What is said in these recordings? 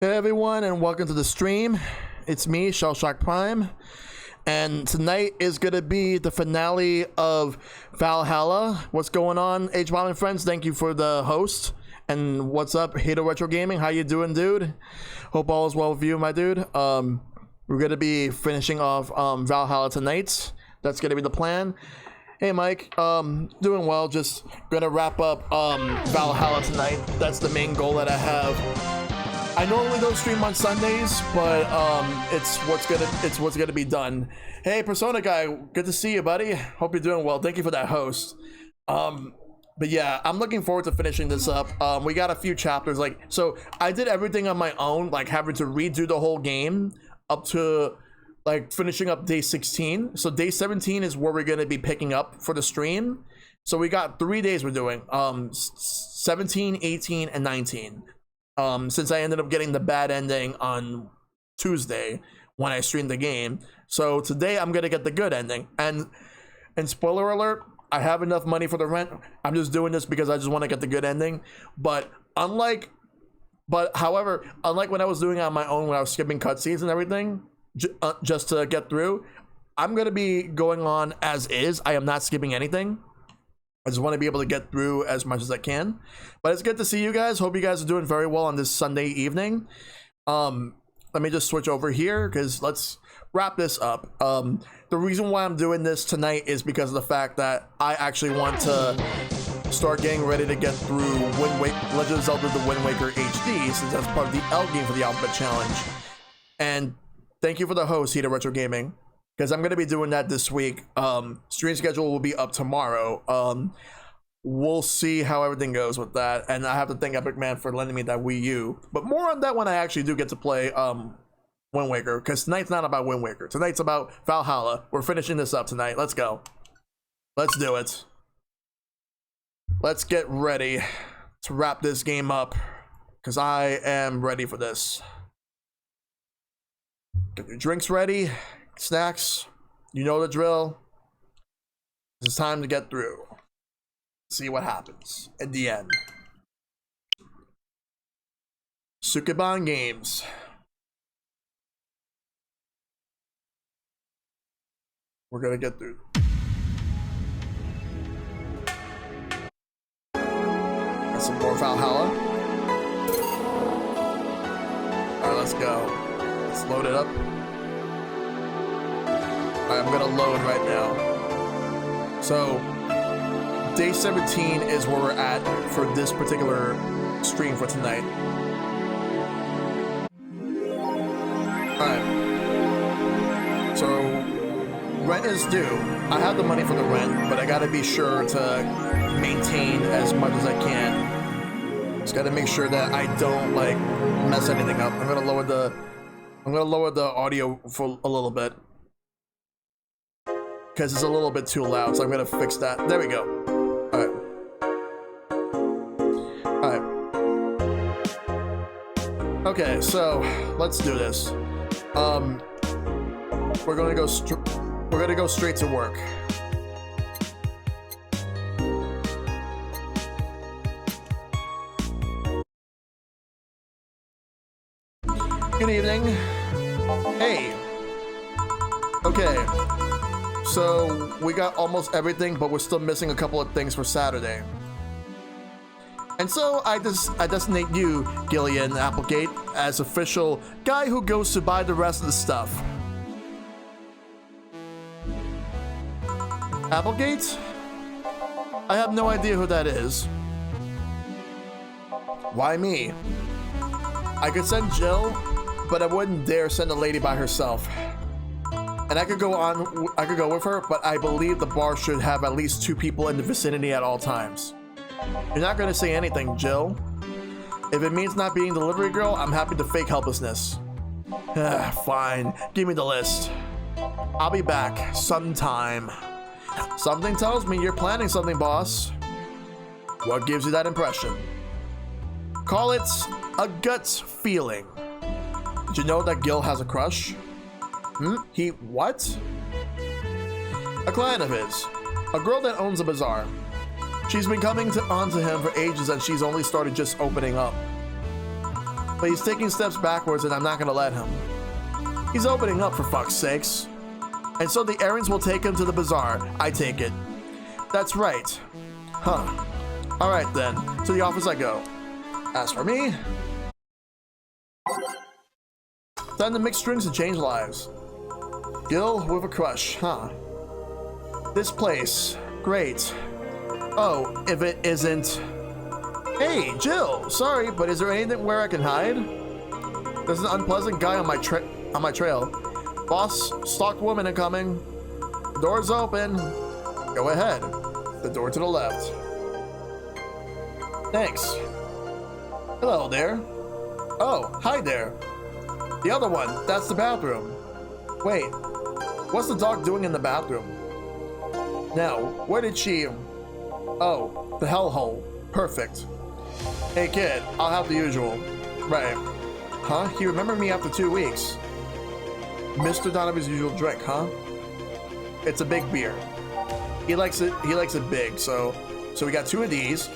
Hey everyone, and welcome to the stream. It's me, ShellshockPrime, and tonight is gonna be the finale of Valhalla. What's going on, H-Bomb and friends? Thank you for the host. And what's up, Hater Retro Gaming? How you doing, dude? Hope all is well with you, my dude. We're gonna be finishing off Valhalla tonight. That's gonna be the plan. Hey Mike, doing well. Just gonna wrap up Valhalla tonight. That's the main goal that I have. I normally don't stream on Sundays, but it's what's gonna be done. Hey Persona guy, good to see you, buddy. Hope you're doing well. Thank you for that host. But yeah, I'm looking forward to finishing this up. We got a few chapters, so I did everything on my own, like having to redo the whole game up to like finishing up day 16. So day 17 is where we're gonna be picking up for the stream. So we got 3 days we're doing 17, 18, and 19. Since I ended up getting the bad ending on Tuesday when I streamed the game. So today I'm gonna get the good ending. And spoiler alert, I have enough money for the rent. I'm just doing this because I just want to get the good ending. However, unlike when I was doing it on my own, when I was skipping cutscenes and everything, just to get through, I'm gonna be going on as is. I am not skipping anything. I just want to be able to get through as much as I can. But it's good to see you guys. Hope you guys are doing very well on this Sunday evening. Let me just switch over here because let's wrap this up. The reason why I'm doing this tonight is because of the fact that I actually want to start getting ready to get through Legend of Zelda The Wind Waker HD, since that's part of the L game for the Alphabet Challenge. And thank you for the host, Hater Retro Gaming, because I'm going to be doing that this week. Stream schedule will be up tomorrow. We'll see how everything goes with that. And I have to thank Epic Man for lending me that Wii U. But more on that when I actually do get to play Wind Waker, because tonight's not about Wind Waker. Tonight's about Valhalla. We're finishing this up tonight. Let's go. Let's do it. Let's get ready to wrap this game up, because I am ready for this. Get your drinks ready. Snacks, you know the drill. It's time to get through. See what happens at the end. Sukeban Games. We're gonna get through. Got some more Valhalla. Alright, let's go. Let's load it up. I'm gonna load right now. So, day 17 is where we're at for this particular stream for tonight. Alright. So, rent is due. I have the money for the rent, but I gotta be sure to maintain as much as I can. Just gotta make sure that I don't like mess anything up. I'm gonna lower the audio for a little bit, because it's a little bit too loud, so I'm gonna fix that. There we go. Alright. Okay, so let's do this. We're gonna go straight to work. Good evening. Hey. Okay. So we got almost everything, but we're still missing a couple of things for Saturday. And so I designate you, Gillian Applegate, as official guy who goes to buy the rest of the stuff. Applegate? I have no idea who that is. Why me? I could send Jill, but I wouldn't dare send a lady by herself. And I could go with her, but I believe the bar should have at least 2 people in the vicinity at all times. You're not gonna say anything, Jill. If it means not being delivery girl, I'm happy to fake helplessness. Fine, give me the list. I'll be back sometime. Something tells me you're planning something, boss. What gives you that impression? Call it a gut feeling. Did you know that Gil has a crush? He what? A client of his. A girl that owns a bazaar. She's been coming on to him for ages, and she's only started just opening up. but he's taking steps backwards and I'm not gonna let him. He's opening up, for fuck's sakes. And so the errands will take him to the bazaar. I take it. That's right. Huh. Alright then, to the office I go. As for me... time to mix strings and change lives. Gil with a crush, huh? This place. Great. Oh, if it isn't... Hey, Jill! Sorry, but is there anything where I can hide? There's an unpleasant guy on my trail. Boss, stalked woman incoming. Door's open. Go ahead. The door to the left. Thanks. Hello there. Oh, hi there. The other one, that's the bathroom. Wait, what's the dog doing in the bathroom? Now, where did she... Oh, the hellhole. Perfect. Hey kid, I'll have the usual. Right. Huh? He remembered me after 2 weeks. Mr. Donovan's usual drink, huh? It's a big beer. He likes it big, so we got 2 of these,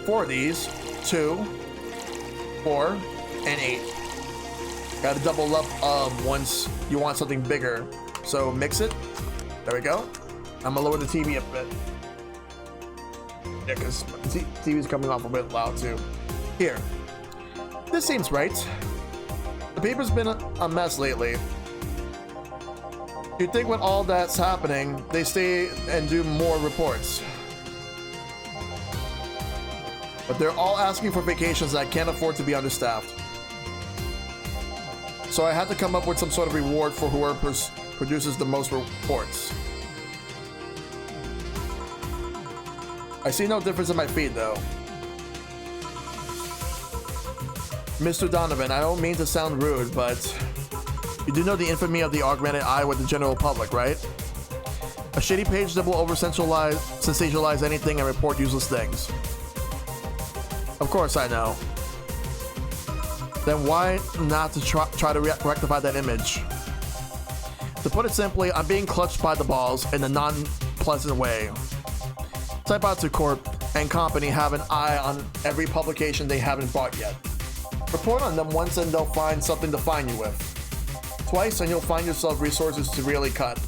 4 of these, 2, 4, and 8. Gotta double up once you want something bigger. So mix it. There we go. I'm gonna lower the TV a bit. Yeah, because the TV's coming off a bit loud too. Here. This seems right. The paper's been a mess lately. You'd think with all that's happening, they stay and do more reports. But they're all asking for vacations and I can't afford to be understaffed. So I had to come up with some sort of reward for whoever produces the most reports. I see no difference in my feed though. Mr. Donovan, I don't mean to sound rude, but you do know the infamy of the augmented eye with the general public, right? A shitty page that will sensationalize anything and report useless things. Of course I know. Then why not to try to rectify that image? To put it simply, I'm being clutched by the balls in a non-pleasant way. Typotsu Corp and company have an eye on every publication they haven't bought yet. Report on them once and they'll find something to fine you with. Twice and you'll find yourself resources to really cut.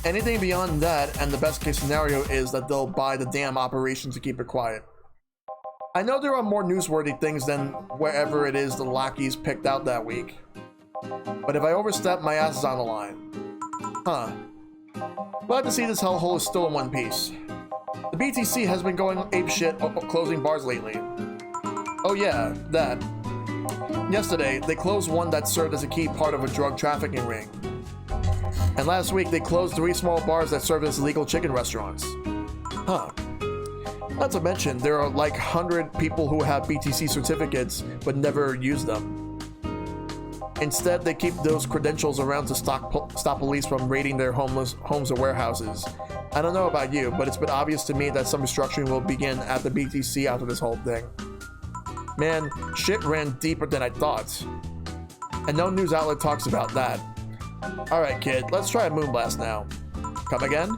Anything beyond that, and the best case scenario is that they'll buy the damn operation to keep it quiet. I know there are more newsworthy things than wherever it is the lackeys picked out that week. But if I overstep, my ass is on the line. Huh. Glad to see this hellhole is still in one piece. The BTC has been going apeshit closing bars lately. Oh yeah, that. Yesterday, they closed one that served as a key part of a drug trafficking ring. And last week, they closed 3 small bars that served as illegal chicken restaurants. Huh. Not to mention, there are like 100 people who have BTC certificates but never use them. Instead, they keep those credentials around to stop police from raiding their homes or warehouses. I don't know about you, but it's been obvious to me that some restructuring will begin at the BTC after this whole thing. Man, shit ran deeper than I thought. And no news outlet talks about that. Alright kid, let's try a moonblast now. Come again?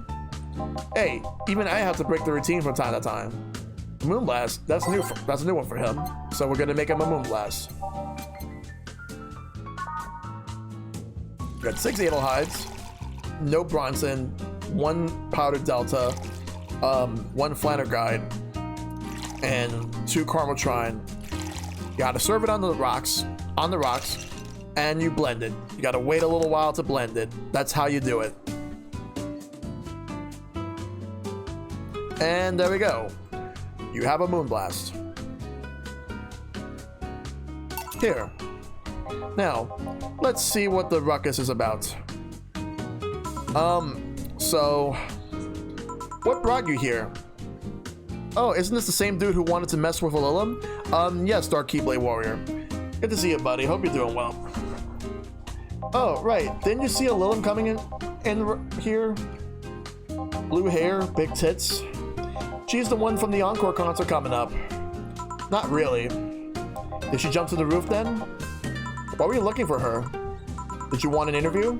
Hey, even I have to break the routine from time to time. Moonblast, that's a new one for him. So we're gonna make him a moonblast. Got 6 Adel hides, no Bronson, 1 powdered Delta, 1 Flanner Guide, and 2 Karmotrine. You gotta serve it on the rocks, and you blend it. You gotta wait a little while to blend it. That's how you do it. And there we go. You have a moonblast. Here. Now, let's see what the ruckus is about. So... what brought you here? Oh, isn't this the same dude who wanted to mess with Alilim? Yes, Dark Keyblade Warrior. Good to see you, buddy. Hope you're doing well. Oh, right. Didn't you see Alilim coming in here? Blue hair, big tits. She's the one from the Encore concert coming up. Not really. Did she jump to the roof then? Why were you looking for her? Did you want an interview?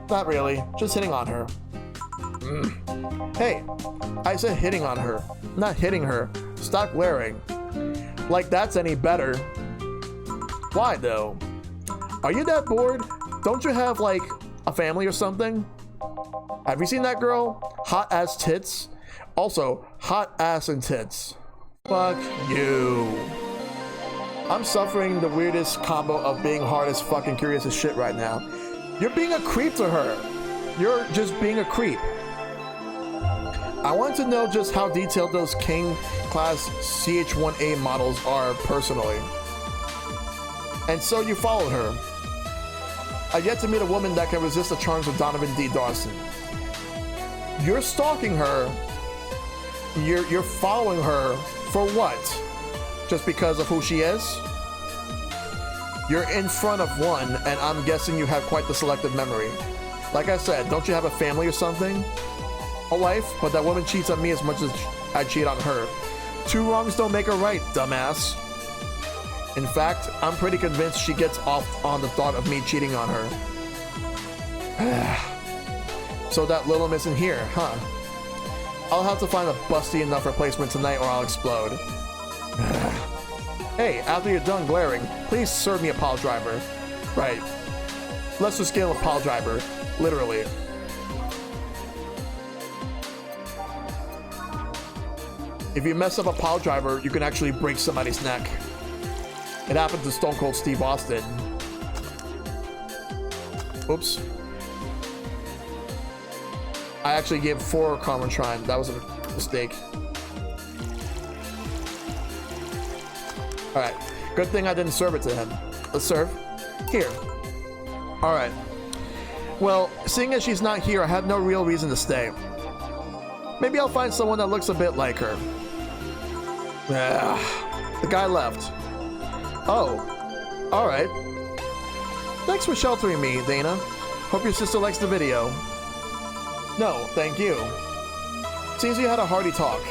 Not really. Just hitting on her. Hey, I said hitting on her, not hitting her. Stop glaring. Like that's any better. Why though? Are you that bored? Don't you have like a family or something? Have you seen that girl? Hot ass tits. Also, hot ass and tits. Fuck you. I'm suffering the weirdest combo of being hard as fucking curious as shit right now. You're being a creep to her. You're just being a creep. I want to know just how detailed those King class CH-1A models are personally. And so you followed her. I've yet to meet a woman that can resist the charms of Donovan D. Dawson. You're stalking her. You're following her for what? Just because of who she is? You're in front of one, and I'm guessing you have quite the selective memory. Like I said, don't you have a family or something? A wife, but that woman cheats on me as much as I cheat on her. Two wrongs don't make a right, dumbass. In fact, I'm pretty convinced she gets off on the thought of me cheating on her. So that little miss in here, huh? I'll have to find a busty enough replacement tonight or I'll explode. Hey, after you're done glaring, please serve me a pile driver. Right. Lesser scale of pile driver. Literally. If you mess up a pile driver, you can actually break somebody's neck. It happened to Stone Cold Steve Austin. Oops. I actually gave 4 Karmotrine. That was a mistake. Alright. Good thing I didn't serve it to him. Let's serve. Here. Alright. Well, seeing as she's not here, I have no real reason to stay. Maybe I'll find someone that looks a bit like her. The guy left. Oh, alright. Thanks for sheltering me, Dana. Hope your sister likes the video. No, thank you. Seems you had a hearty talk.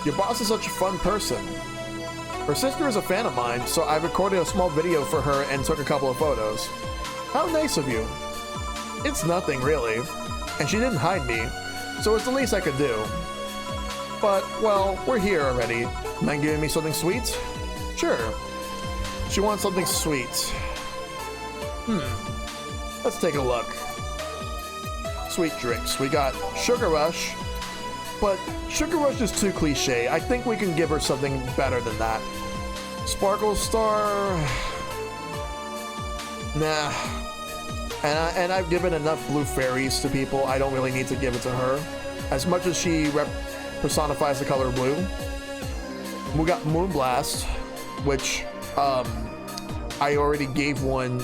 Your boss is such a fun person. Her sister is a fan of mine, so I recorded a small video for her and took a couple of photos. How nice of you. It's nothing, really. And she didn't hide me, so it's the least I could do. But, well, we're here already. Mind giving me something sweet? Sure. She wants something sweet. Let's take a look. Sweet drinks. We got Sugar Rush, but Sugar Rush is too cliche. I think we can give her something better than that. Sparkle Star. Nah. And I've given enough blue fairies to people. I don't really need to give it to her. As much as she personifies the color blue. We got Moonblast, which I already gave one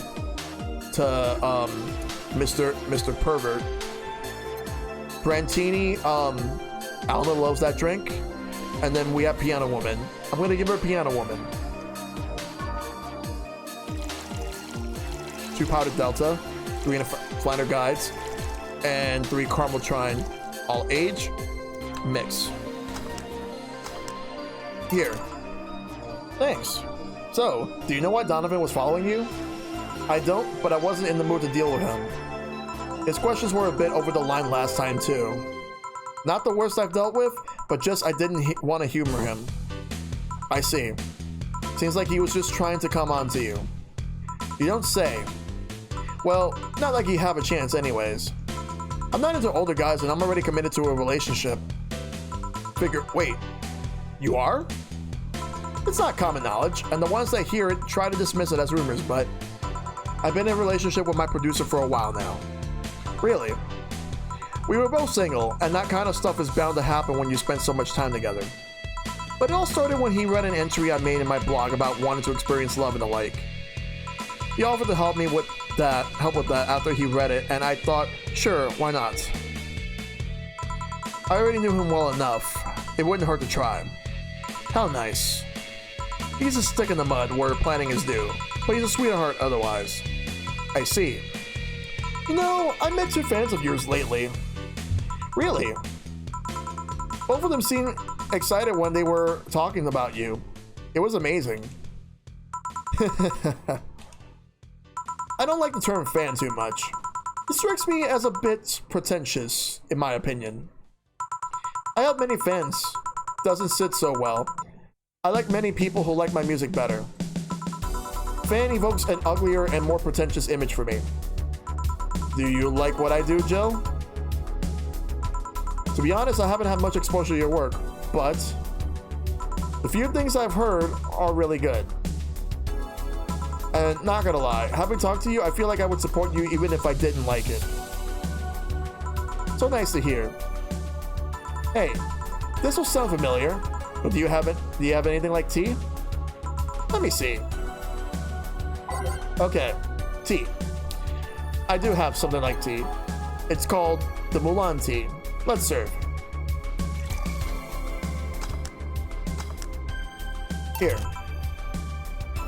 to Mr. Pervert. Brantini, Alma loves that drink. And then we have Piano Woman. I'm gonna give her Piano Woman. 2 Powdered Delta, 3 Flanner Guides, and 3 Karmotrine All Age Mix. Here. Thanks. So, do you know why Donovan was following you? I don't, but I wasn't in the mood to deal with him. His questions were a bit over the line last time too. Not the worst I've dealt with, but just I didn't want to humor him. I see. Seems like he was just trying to come on to you. You don't say. Well, not like you have a chance anyways. I'm not into older guys and I'm already committed to a relationship. Wait, you are? It's not common knowledge, and the ones that hear it try to dismiss it as rumors, but I've been in a relationship with my producer for a while now. Really? We were both single, and that kind of stuff is bound to happen when you spend so much time together. But it all started when he read an entry I made in my blog about wanting to experience love and the like. He offered to help with that after he read it, and I thought, sure, why not? I already knew him well enough. It wouldn't hurt to try. How nice. He's a stick in the mud where planning is due, but he's a sweetheart otherwise. I see. You know, I met 2 fans of yours lately. Really? Both of them seemed excited when they were talking about you. It was amazing. I don't like the term fan too much. It strikes me as a bit pretentious, in my opinion. I have many fans. Doesn't sit so well. I like many people who like my music better. fan evokes an uglier and more pretentious image for me. Do you like what I do, Jill? To be honest, I haven't had much exposure to your work, but the few things I've heard are really good. And not gonna lie, having talked to you, I feel like I would support you even if I didn't like it. So nice to hear. Hey, this will sound familiar, but do you have anything like tea? Let me see. Okay, tea. I do have something like tea. It's called the Mulan tea. Let's serve. Here.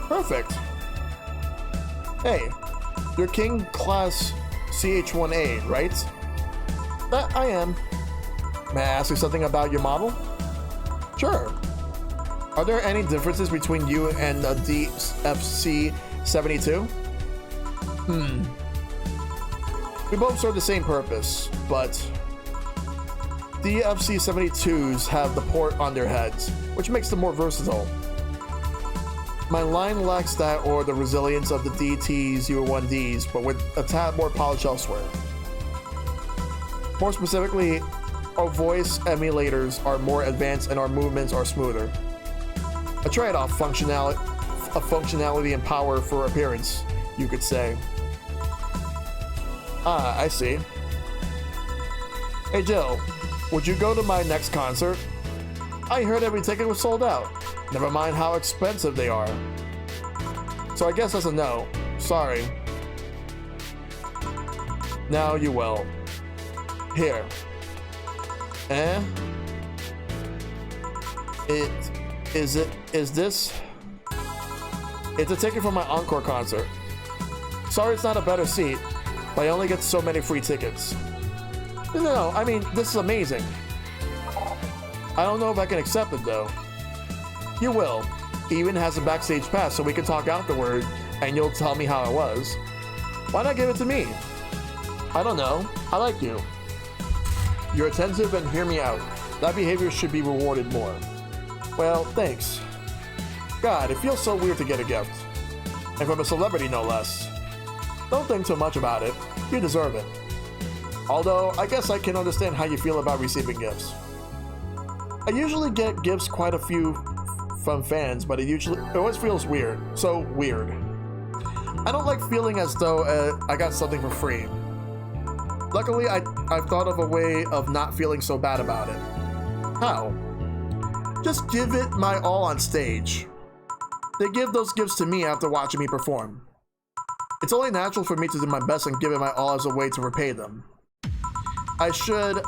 Perfect. Hey, you're King Class CH-1A, right? That I am. May I ask you something about your model? Sure. Are there any differences between you and the DFC-72? We both serve the same purpose, but DFC-72s have the port on their heads, which makes them more versatile. My line lacks that or the resilience of the DT-01Ds, but with a tad more polish elsewhere. More specifically, our voice emulators are more advanced and our movements are smoother. A trade-off functionality and power for appearance, you could say. Ah, I see. Hey Jill, would you go to my next concert? I heard every ticket was sold out. Never mind how expensive they are. So I guess that's a no. Sorry. Now you will. Here. Is this? It's a ticket for my encore concert. Sorry it's not a better seat, but I only get so many free tickets. No, I mean, this is amazing. I don't know if I can accept it though. You will. He even has a backstage pass so we can talk afterward and you'll tell me how it was. Why not give it to me? I don't know. I like you. You're attentive and hear me out. That behavior should be rewarded more. Well, thanks. God, it feels so weird to get a gift. And from a celebrity, no less. Don't think too much about it. You deserve it. Although, I guess I can understand how you feel about receiving gifts. I usually get gifts quite a few from fans, but it always feels weird. So weird. I don't like feeling as though I got something for free. Luckily, I've thought of a way of not feeling so bad about it. How? Just give it my all on stage. They give those gifts to me after watching me perform. It's only natural for me to do my best and give it my all as a way to repay them. I should,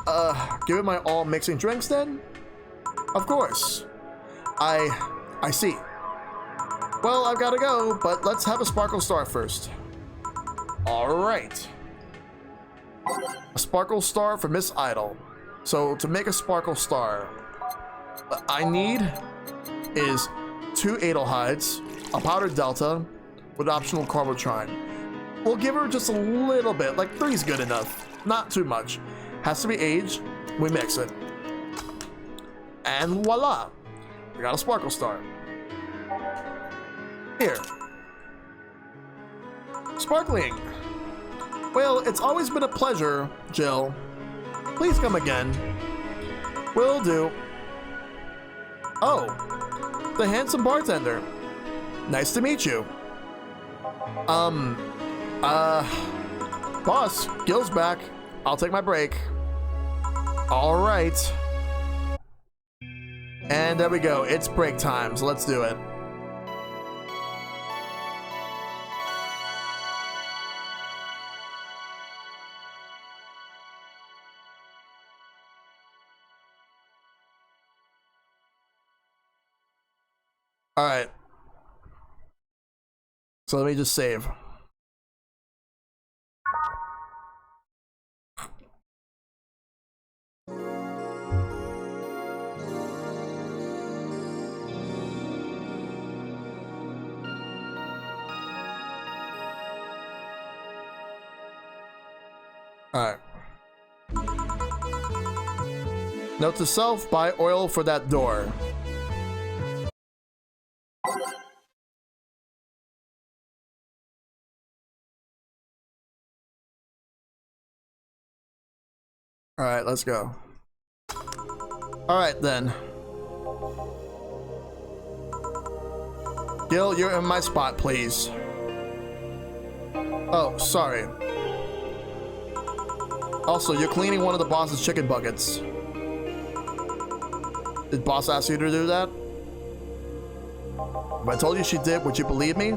give it my all mixing drinks then? Of course. I see. Well, I've gotta go, but let's have a sparkle star first. Alright. A sparkle star for Miss Idol. So, to make a sparkle star, what I need is 2 Adelhides, a powdered Delta, with optional Karmotrine. We'll give her just a little bit, like 3's good enough. Not too much. Has to be aged, we mix it. And voila! We got a sparkle star. Here. Sparkling! Well, it's always been a pleasure, Jill. Please come again. Will do. Oh, the handsome bartender. Nice to meet you. Boss, Gil's back. I'll take my break. All right. And there we go. It's break time, so let's do it. All right. So let me just save. Alright. Note to self, buy oil for that door. Alright, let's go. Alright then. Gil, you're in my spot, please. Oh, sorry. Also, you're cleaning one of the boss's chicken buckets. Did boss ask you to do that? If I told you she did, would you believe me?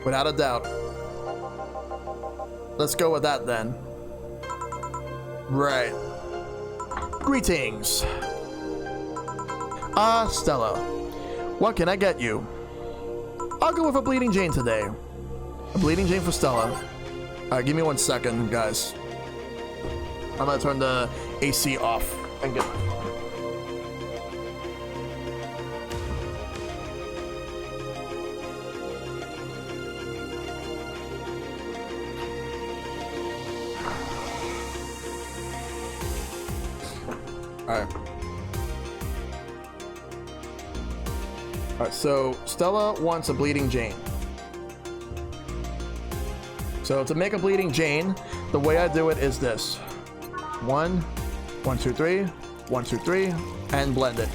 Without a doubt. Let's go with that then. Right. Greetings. Ah, Stella. What can I get you? I'll go with a Bleeding Jane today. A Bleeding Jane for Stella. Alright, give me 1 second, guys. I'm gonna turn the AC off and get my phone. Alright, so Stella wants a Bleeding Jane. So to make a Bleeding Jane, the way I do it is this. 1, 1, 2, 3, 1, 2, 3, and blend it.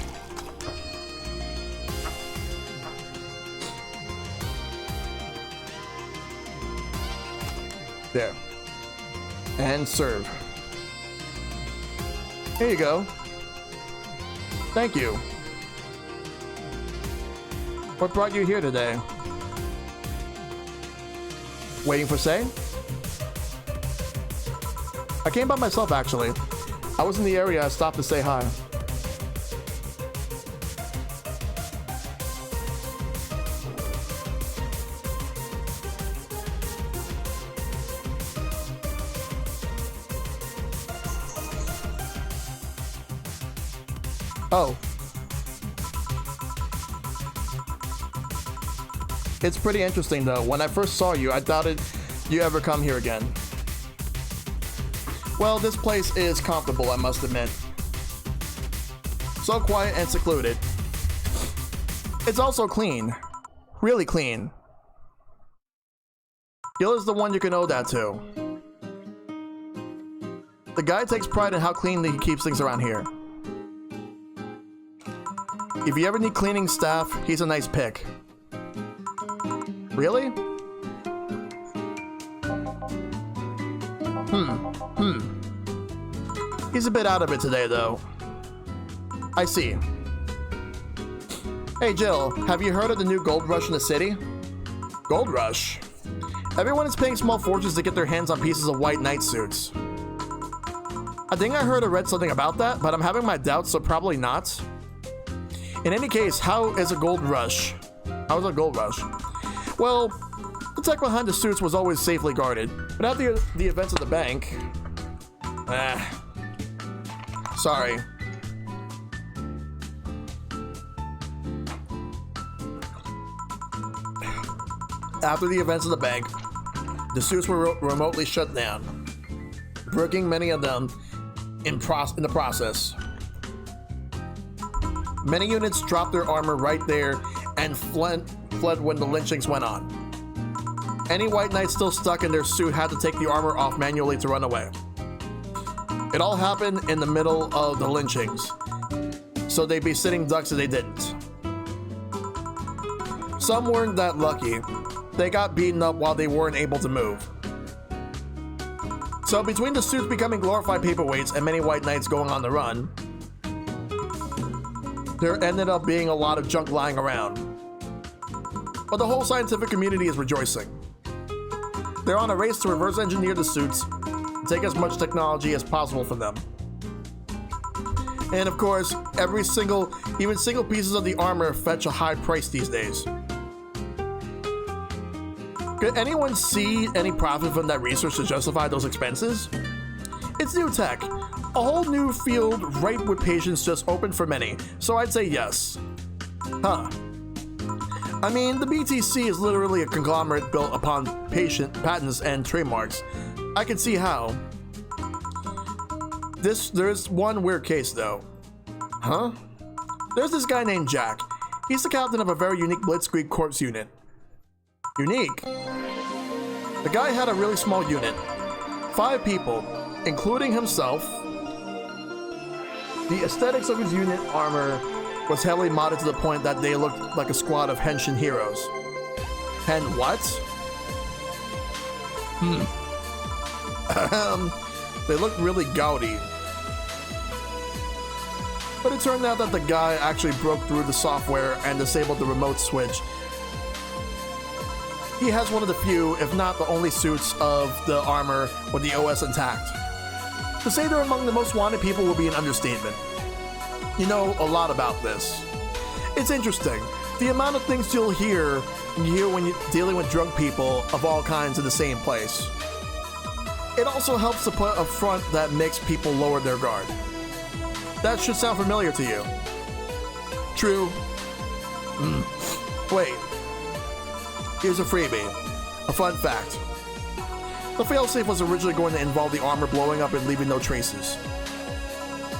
There. And serve. Here you go. Thank you. What brought you here today? Waiting for Say? I came by myself, actually. I was in the area. I stopped to say hi. Oh. It's pretty interesting, though. When I first saw you, I doubted you ever come here again. Well, this place is comfortable, I must admit. So quiet and secluded. It's also clean. Really clean. Gil is the one you can owe that to. The guy takes pride in how cleanly he keeps things around here. If you ever need cleaning staff, he's a nice pick. Really? He's a bit out of it today, though. I see. Hey, Jill, have you heard of the new gold rush in the city? Gold rush? Everyone is paying small fortunes to get their hands on pieces of white knight suits. I think I heard or read something about that, but I'm having my doubts, so probably not. In any case, how is a gold rush? How is a gold rush? Well, the tech behind the suits was always safely guarded, but after the events at the bank... Sorry. After the events of the bank, the suits were remotely shut down, breaking many of them in the process. Many units dropped their armor right there and fled when the lynchings went on. Any white knights still stuck in their suit had to take the armor off manually to run away. It all happened in the middle of the lynchings, so they'd be sitting ducks if they didn't. Some weren't that lucky. They got beaten up while they weren't able to move. So between the suits becoming glorified paperweights and many white knights going on the run, there ended up being a lot of junk lying around. But the whole scientific community is rejoicing. They're on a race to reverse engineer the suits and take as much technology as possible from them. And of course, even single pieces of the armor fetch a high price these days. Could anyone see any profit from that research to justify those expenses? It's new tech. A whole new field ripe with patience just opened for many, so I'd say yes. Huh. I mean, the BTC is literally a conglomerate built upon patents and trademarks. I can see how. There's one weird case though. Huh? There's this guy named Jack. He's the captain of a very unique Blitzkrieg Corps unit. Unique? The guy had a really small unit. 5 people, including himself. The aesthetics of his unit armor was heavily modded to the point that they looked like a squad of Henshin heroes. Hen what? They looked really gaudy. But it turned out that the guy actually broke through the software and disabled the remote switch. He has one of the few, if not the only suits of the armor with the OS intact. To say they're among the most wanted people will be an understatement. You know a lot about this. It's interesting, the amount of things you'll hear when you're dealing with drunk people of all kinds in the same place. It also helps to put a front that makes people lower their guard. That should sound familiar to you. True. Wait. Here's a freebie. A fun fact. The failsafe was originally going to involve the armor blowing up and leaving no traces.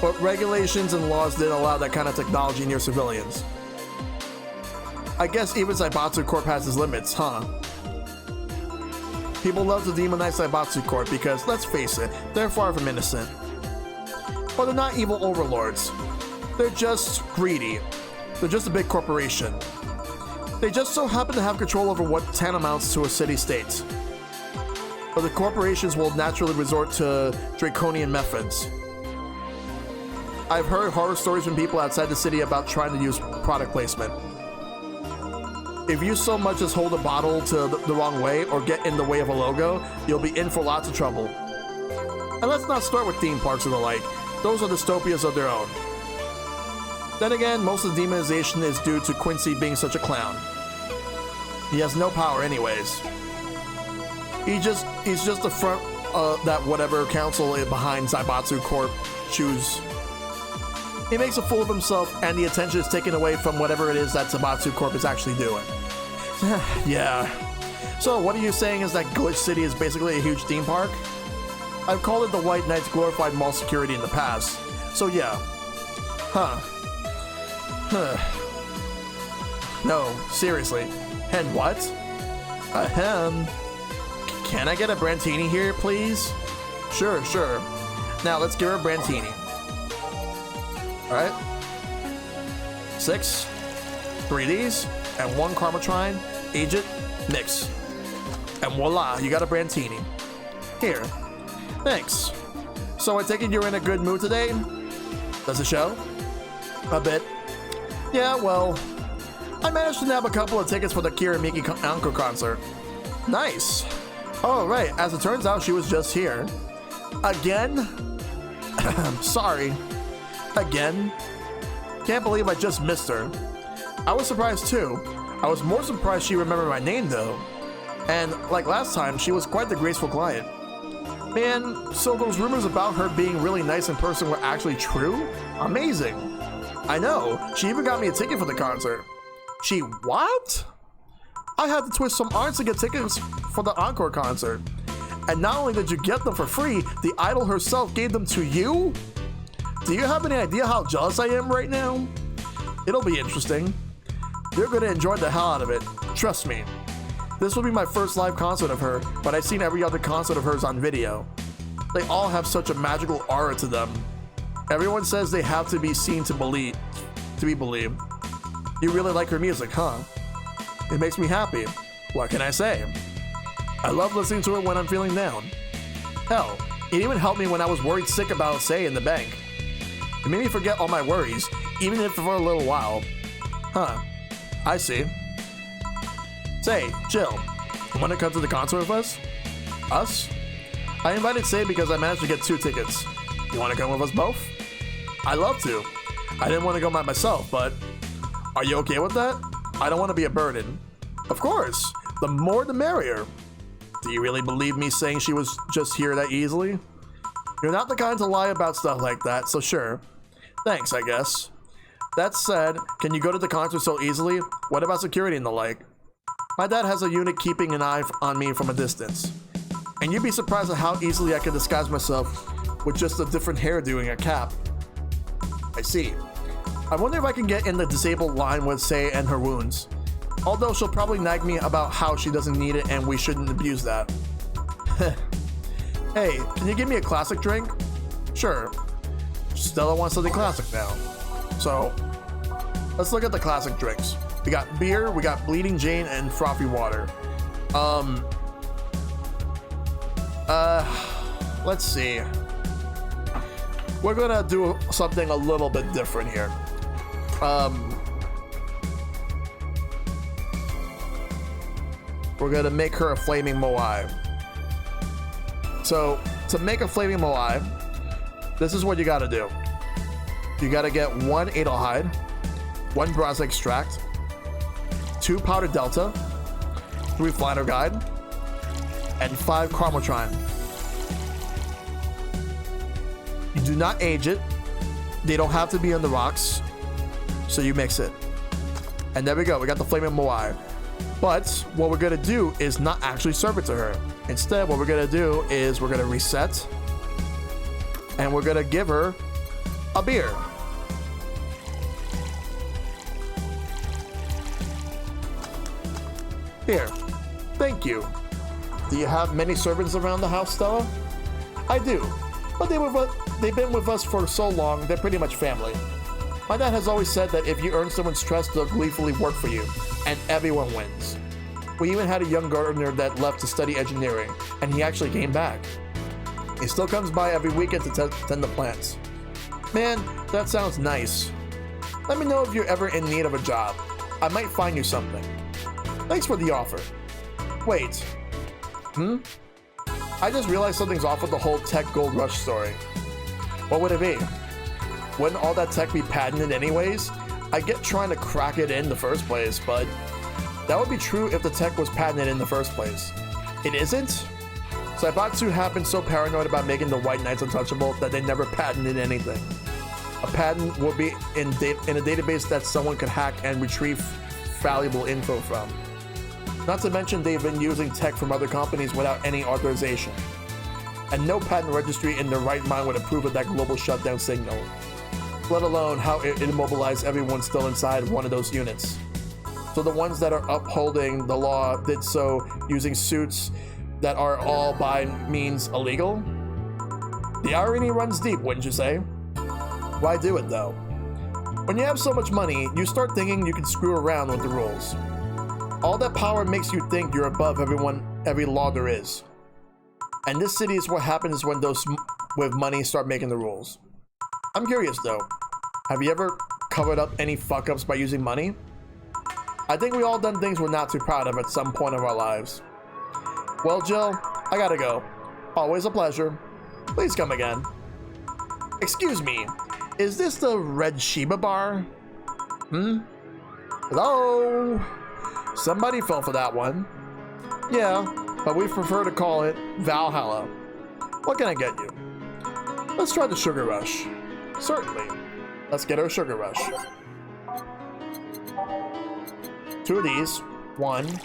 But regulations and laws didn't allow that kind of technology near civilians. I guess even Zaibatsu Corp has its limits, huh? People love to demonize Zaibatsu Corp because, let's face it, they're far from innocent. But they're not evil overlords. They're just greedy. They're just a big corporation. They just so happen to have control over what tantamounts to a city-state. But the corporations will naturally resort to draconian methods. I've heard horror stories from people outside the city about trying to use product placement. If you so much as hold a bottle to the wrong way or get in the way of a logo, you'll be in for lots of trouble. And let's not start with theme parks and the like. Those are dystopias of their own. Then again, most of the demonization is due to Quincy being such a clown. He has no power anyways. He's just the front that whatever council behind Zaibatsu Corp choose. He makes a fool of himself and the attention is taken away from whatever it is that Zaibatsu Corp is actually doing. Yeah. So what are you saying is that Glitch City is basically a huge theme park? I've called it the White Knight's glorified mall security in the past. So yeah. Huh. No, seriously. Hen what? Ahem. Can I get a Brantini here, please? Sure. Now let's give her a Brantini. Alright. 6. 3 of these. And 1 Karmotrine. Age it. Mix. And voila, you got a Brantini. Here. Thanks. So I take it you're in a good mood today? Does it show? A bit. Yeah, well, I managed to nab a couple of tickets for the Kira Miki Encore concert. Nice. Oh, right. As it turns out, she was just here. Again? Sorry. Again? Can't believe I just missed her. I was surprised too. I was more surprised she remembered my name though. And like last time, she was quite the graceful client. Man, so those rumors about her being really nice in person were actually true? Amazing. I know, she even got me a ticket for the concert. She what? I had to twist some arms to get tickets for the encore concert. And not only did you get them for free, the idol herself gave them to you? Do you have any idea how jealous I am right now? It'll be interesting. You're gonna enjoy the hell out of it, trust me. This will be my first live concert of her, but I've seen every other concert of hers on video. They all have such a magical aura to them. Everyone says they have to be seen to be believed. You really like her music, huh? It makes me happy. What can I say? I love listening to it when I'm feeling down. Hell, it even helped me when I was worried sick about Say in the bank. It made me forget all my worries, even if for a little while. Huh, I see. Say, Jill, you want to come to the concert with us? Us? I invited Say because I managed to get 2 tickets. You want to come with us both? I'd love to. I didn't want to go by myself, but are you okay with that? I don't want to be a burden. Of course, the more the merrier. Do you really believe me saying she was just here that easily? You're not the kind to lie about stuff like that, so sure. Thanks, I guess. That said, can you go to the concert so easily? What about security and the like? My dad has a unit keeping an eye on me from a distance. And you'd be surprised at how easily I can disguise myself with just a different hairdo and a cap. I see. I wonder if I can get in the disabled line with Say and her wounds. Although she'll probably nag me about how she doesn't need it and we shouldn't abuse that. Hey, can you give me a classic drink? Sure. Stella wants something classic now. So, let's look at the classic drinks. We got beer, we got Bleeding Jane, and frothy water. Let's see. We're gonna do something a little bit different here. We're gonna make her a flaming moai. So, to make a flaming moai, this is what you gotta do. You gotta get 1 Adelhyde, 1 Bronze Extract, 2 Powder Delta, 3 Flanner Guide, and 5 Karmotrine. You do not age it. They don't have to be on the rocks. So you mix it. And there we go. We got the Flaming Moai. But what we're going to do is not actually serve it to her. Instead, what we're going to do is we're going to reset. And we're going to give her a beer. Here. Thank you. Do you have many servants around the house, Stella? I do. But they've been with us for so long, they're pretty much family. My dad has always said that if you earn someone's trust, they'll gleefully work for you, and everyone wins. We even had a young gardener that left to study engineering, and he actually came back. He still comes by every weekend to tend the plants. Man, that sounds nice. Let me know if you're ever in need of a job. I might find you something. Thanks for the offer. Wait. I just realized something's off with the whole tech gold rush story. What would it be? Wouldn't all that tech be patented anyways? I get trying to crack it in the first place, but that would be true if the tech was patented in the first place. It isn't? Saibatsu have been so paranoid about making the White Knights untouchable that they never patented anything. A patent will be in a database that someone could hack and retrieve valuable info from. Not to mention they've been using tech from other companies without any authorization. And no patent registry in their right mind would approve of that global shutdown signal. Let alone how it immobilized everyone still inside one of those units. So the ones that are upholding the law did so using suits that are all by means illegal? The irony runs deep, wouldn't you say? Why do it though? When you have so much money, you start thinking you can screw around with the rules. All that power makes you think you're above every law there is. And this city is what happens when those with money start making the rules. I'm curious though, have you ever covered up any fuck-ups by using money? I think we all done things we're not too proud of at some point of our lives. Well, Jill, I gotta go. Always a pleasure. Please come again. Excuse me, is this the Red Sheba bar? Hello? Somebody fell for that one. Yeah, but we prefer to call it Valhalla. What can I get you? Let's try the Sugar Rush. Certainly. Let's get her a Sugar Rush. 2 of these. 1.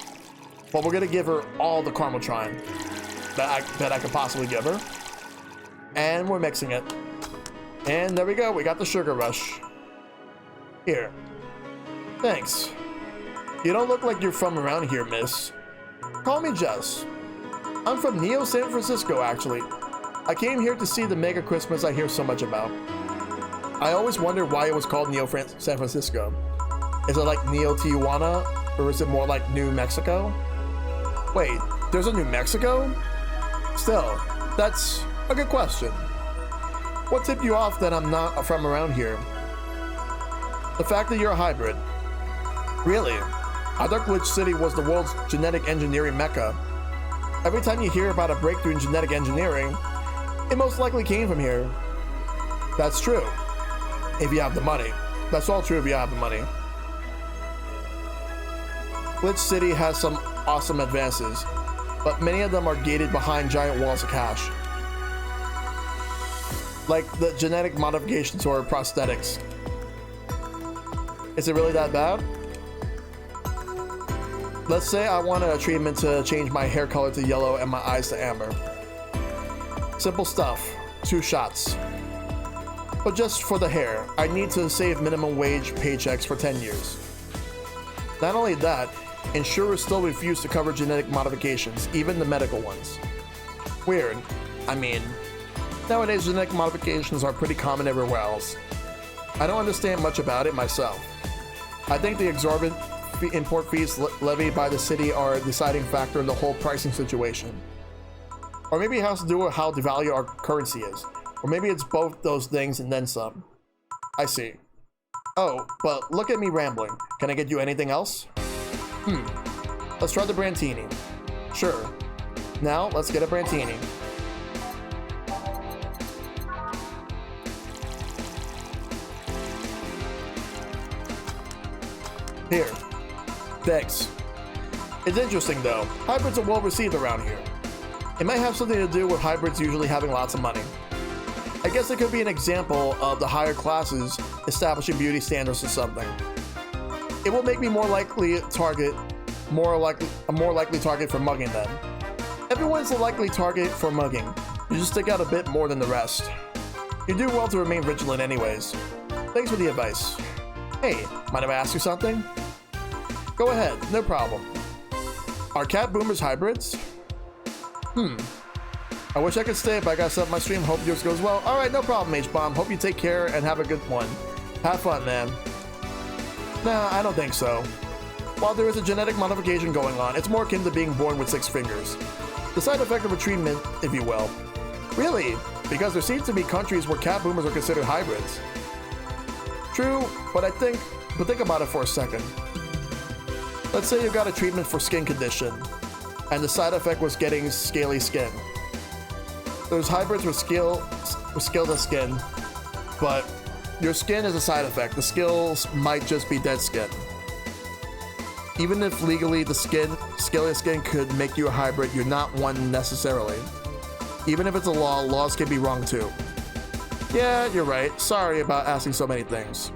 But we're gonna give her all the Karmotrine that I could possibly give her. And we're mixing it. And there we go, we got the Sugar Rush. Here. Thanks. You don't look like you're from around here, miss. Call me Jess. I'm from Neo San Francisco, actually. I came here to see the mega Christmas I hear so much about. I always wondered why it was called Neo San Francisco. Is it like Neo Tijuana, or is it more like New Mexico? Wait, there's a New Mexico? Still, that's a good question. What tipped you off that I'm not from around here? The fact that you're a hybrid. Really? I thought Glitch City was the world's genetic engineering mecca. Every time you hear about a breakthrough in genetic engineering, it most likely came from here. That's true. If you have the money. That's all true if you have the money. Glitch City has some awesome advances, but many of them are gated behind giant walls of cash. Like the genetic modifications or prosthetics. Is it really that bad? Let's say I wanted a treatment to change my hair color to yellow and my eyes to amber. Simple stuff, 2 shots. But just for the hair, I need to save minimum wage paychecks for 10 years. Not only that, insurers still refuse to cover genetic modifications, even the medical ones. Weird. I mean, nowadays genetic modifications are pretty common everywhere else. I don't understand much about it myself. I think the exorbitant import fees levied by the city are a deciding factor in the whole pricing situation. Or maybe it has to do with how the value of our currency is. Or maybe it's both those things and then some. I see. Oh, but look at me rambling. Can I get you anything else? Let's try the Brantini. Sure. Now, let's get a Brantini. Here. Thanks. It's interesting though. Hybrids are well received around here. It might have something to do with hybrids usually having lots of money. I guess it could be an example of the higher classes establishing beauty standards or something. It will make me a more likely target for mugging then. Everyone's a likely target for mugging. You just stick out a bit more than the rest. You do well to remain vigilant anyways. Thanks for the advice. Hey, mind if I ask you something? Go ahead, no problem. Are cat boomers hybrids? I wish I could stay, but I gotta set up my stream. Hope yours goes well. Alright, no problem, H-Bomb. Hope you take care and have a good one. Have fun, man. Nah, I don't think so. While there is a genetic modification going on, it's more akin to being born with 6 fingers. The side effect of a treatment, if you will. Really? Because there seems to be countries where cat boomers are considered hybrids. True, but think about it for a second. Let's say you got a treatment for skin condition, and the side effect was getting scaly skin. There's hybrids with scaleless skin, but your skin is a side effect. The scales might just be dead skin. Even if legally the scaly skin could make you a hybrid, you're not one necessarily. Even if it's a law, laws can be wrong too. Yeah, you're right. Sorry about asking so many things.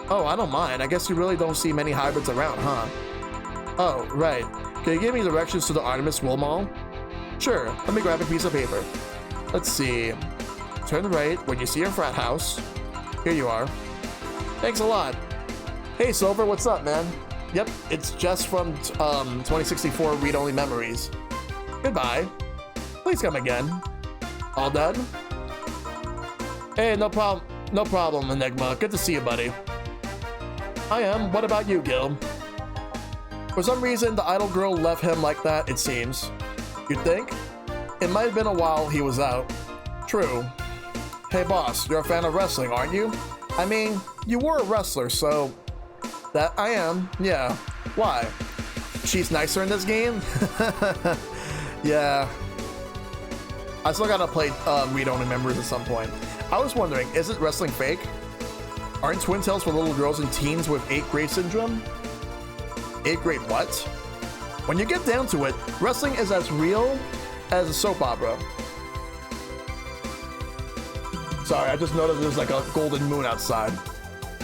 Oh, I don't mind. I guess you really don't see many hybrids around, huh? Oh, right. Can you give me directions to the Artemis Wool Mall? Sure, let me grab a piece of paper. Let's see. Turn right when you see your frat house. Here you are. Thanks a lot. Hey, Silver, what's up, man? Yep, it's Jess from 2064 Read-Only Memories. Goodbye. Please come again. All done? Hey, no problem, Enigma. Good to see you, buddy. I am. What about you, Gil? For some reason, the idol girl left him like that, it seems. You think? It might have been a while he was out. True. Hey, boss, you're a fan of wrestling, aren't you? I mean, you were a wrestler, so... That I am, yeah. Why? She's nicer in this game? Yeah. I still gotta play Read-Only Memories at some point. I was wondering, isn't wrestling fake? Aren't Twin Tails for little girls and teens with 8th grade syndrome? 8th grade what? When you get down to it, wrestling is as real as a soap opera. Sorry, I just noticed there's like a golden moon outside.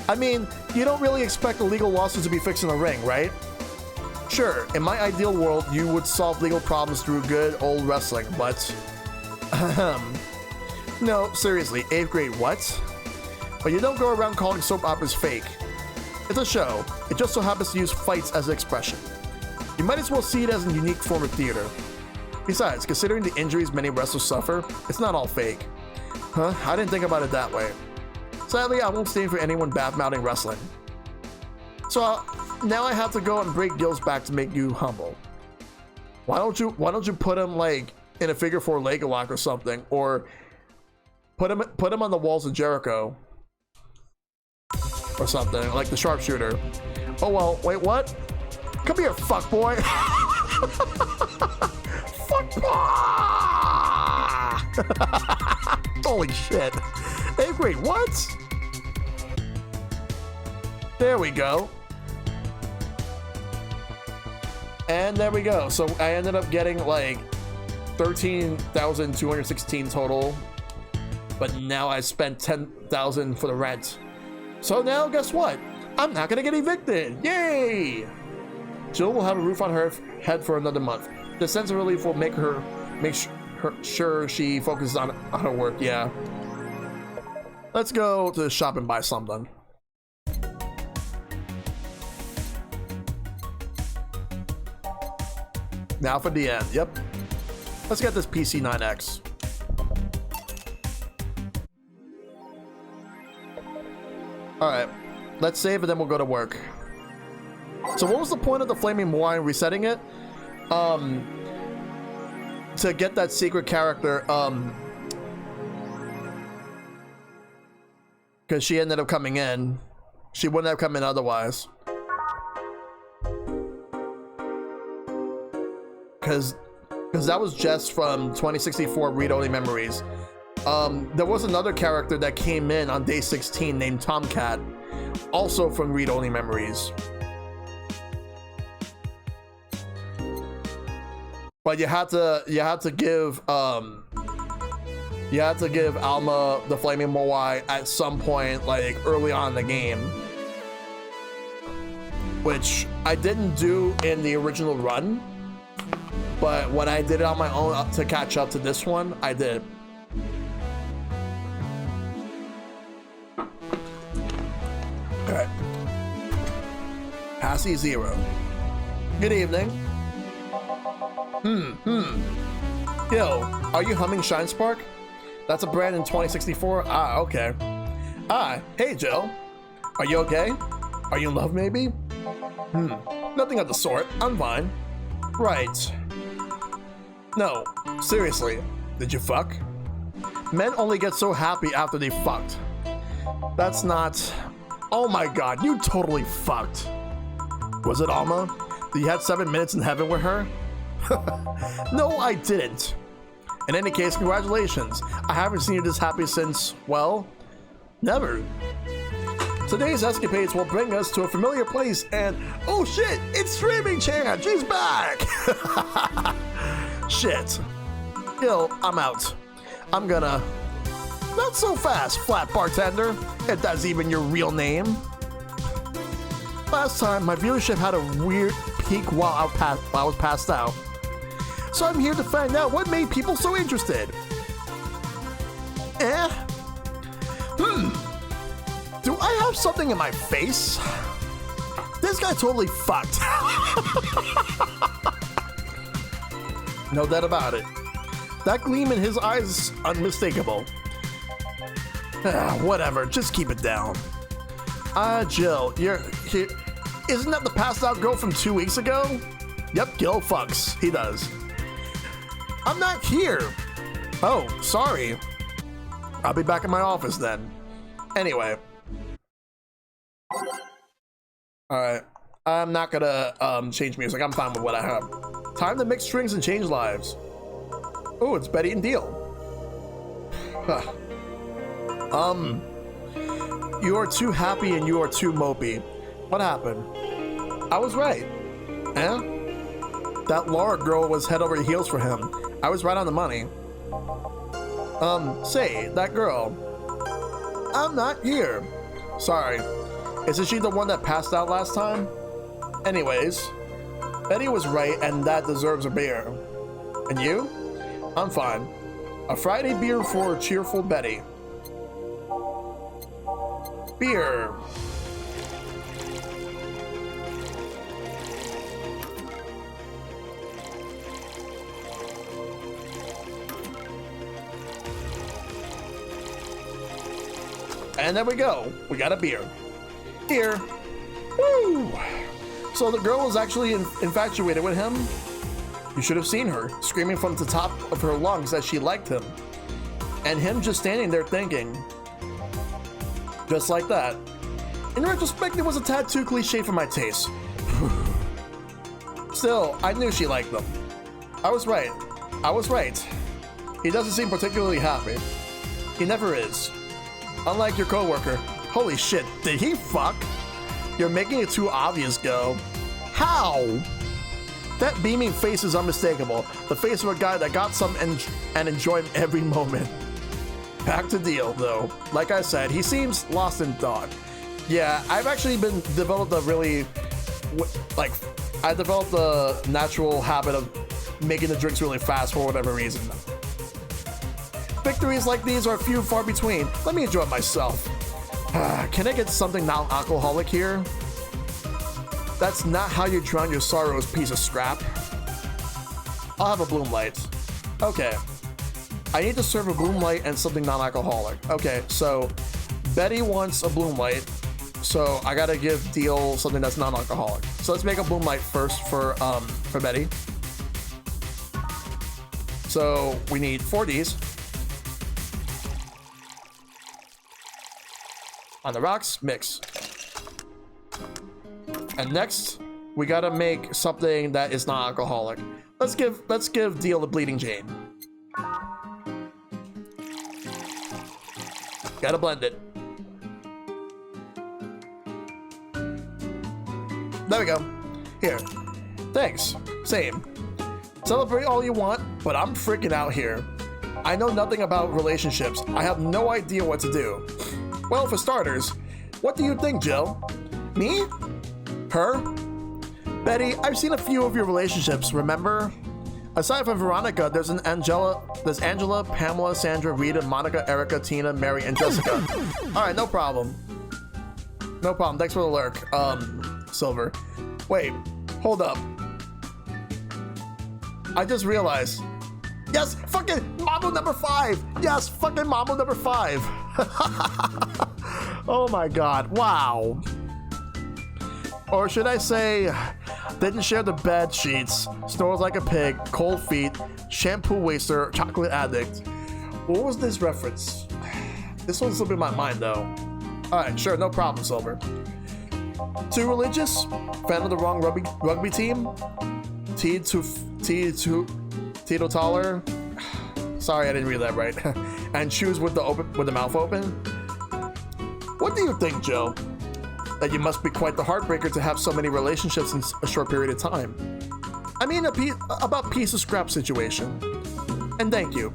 I mean, you don't really expect a legal lawsuit to be fixed in a ring, right? Sure, in my ideal world, you would solve legal problems through good old wrestling, but... No, seriously, 8th grade what? But you don't go around calling soap operas fake. It's a show. It just so happens to use fights as an expression. You might as well see it as a unique form of theater. Besides, considering the injuries many wrestlers suffer, it's not all fake. Huh? I didn't think about it that way. Sadly, I won't stand for anyone bad-mouthing wrestling. So now I have to go and break Gil's back to make you humble. Why don't you put him like in a figure 4 Lego lock or something, or put him on the walls of Jericho or something like the sharpshooter. Oh well, wait, what? Come here, fuckboy. Fuckboy. Holy shit. 8th grade, what? There we go. And there we go. So I ended up getting like 13,216 total. But now I spent 10,000 for the rent. So now guess what? I'm not gonna get evicted. Yay! Jill will have a roof on her head for another month. The sense of relief will make sure she focuses on her work. Yeah. Let's go to the shop and buy something. Now for the end. Yep. Let's get this PC9X. Alright, let's save and then we'll go to work. So what was the point of the flaming wine resetting it? To get that secret character, because she ended up coming in. She wouldn't have come in otherwise. Because that was just from 2064 read-only memories. There was another character that came in on day 16 named Tomcat, also from read-only memories. But you had to give Alma the Flaming Moai at some point, like early on in the game, which I didn't do in the original run. But when I did it on my own to catch up to this one, I did. Alright. Passy Zero. Good evening. Yo, are you humming Shine Spark? That's a brand in 2064? Ah, okay. Ah, hey Jill. Are you okay? Are you in love maybe? Nothing of the sort. I'm fine. Right. No, seriously, did you fuck? Men only get so happy after they fucked. That's not... Oh my god, you totally fucked. Was it Alma? You had 7 minutes in heaven with her? No, I didn't. In any case, congratulations. I haven't seen you this happy since, well, never. Today's escapades will bring us to a familiar place and... Oh shit, it's Streaming Chan, she's back! Shit. Yo, I'm out. I'm gonna... Not so fast, Flat Bartender, if that's even your real name. Last time, my viewership had a weird peak while I was passed out. So I'm here to find out what made people so interested. Do I have something in my face? This guy totally fucked. No doubt about it. That gleam in his eyes is unmistakable. Whatever, just keep it down. Jill, you're here. Isn't that the passed out girl from 2 weeks ago? Yep, Gil fucks. He does. I'm not here. Oh, sorry. I'll be back in my office then. Anyway. Alright. I'm not gonna change music. I'm fine with what I have. Time to mix strings and change lives. Oh, it's Betty and Deal. You are too happy and you are too mopey. What happened? I was right. That Laura girl was head over heels for him. I was right on the money. Say, that girl. I'm not here. Sorry. Isn't she the one that passed out last time? Anyways, Betty was right and that deserves a beer. And you? I'm fine. A Friday beer for cheerful Betty. Beer. And there we go. We got a beer. Here. Woo! So the girl was actually infatuated with him. You should have seen her, screaming from the top of her lungs that she liked him. And him just standing there thinking. Just like that. In retrospect, it was a tad too cliche for my taste. Still, I knew she liked them. I was right. I was right. He doesn't seem particularly happy. He never is. Unlike your coworker. Holy shit, did he fuck? You're making it too obvious, Go. How? That beaming face is unmistakable. The face of a guy that got some and enjoyed every moment. Back to Deal, though. Like I said, he seems lost in thought. Yeah, I've actually developed a really, I developed a natural habit of making the drinks really fast for whatever reason. Victories like these are few and far between. Let me enjoy myself. Can I get something non-alcoholic here? That's not how you drown your sorrows, piece of scrap. I'll have a Bloom Light. Okay. I need to serve a Bloom Light and something non-alcoholic. Okay, so Betty wants a Bloom Light. So I gotta give Deal something that's non-alcoholic. So let's make a Boom Light first for Betty. So we need 4 Ds. On the rocks, mix. And next, we gotta make something that is non-alcoholic. Let's give Deal the Bleeding Jane. Gotta blend it. There we go. Here. Thanks. Same. Celebrate all you want, but I'm freaking out here. I know nothing about relationships. I have no idea what to do. Well, for starters, what do you think, Jill? Me? Her? Betty, I've seen a few of your relationships, remember? Aside from Veronica, there's Angela, Pamela, Sandra, Rita, Monica, Erica, Tina, Mary, and Jessica. Alright, no problem. No problem. Thanks for the lurk. Silver. Wait, hold up. I just realized. Yes, fucking Mambo number 5. Yes, fucking Mambo number 5. Oh my god, wow. Or should I say, didn't share the bed sheets, snores like a pig, cold feet, shampoo waster, chocolate addict. What was this reference? This one's slipping my mind though. Alright, sure, no problem, Silver. Too religious? Fan of the wrong rugby team? Teetotaler? Sorry, I didn't read that right. And shoes with the mouth open? What do you think, Joe? That you must be quite the heartbreaker to have so many relationships in a short period of time. I mean, about piece of scrap situation. And thank you.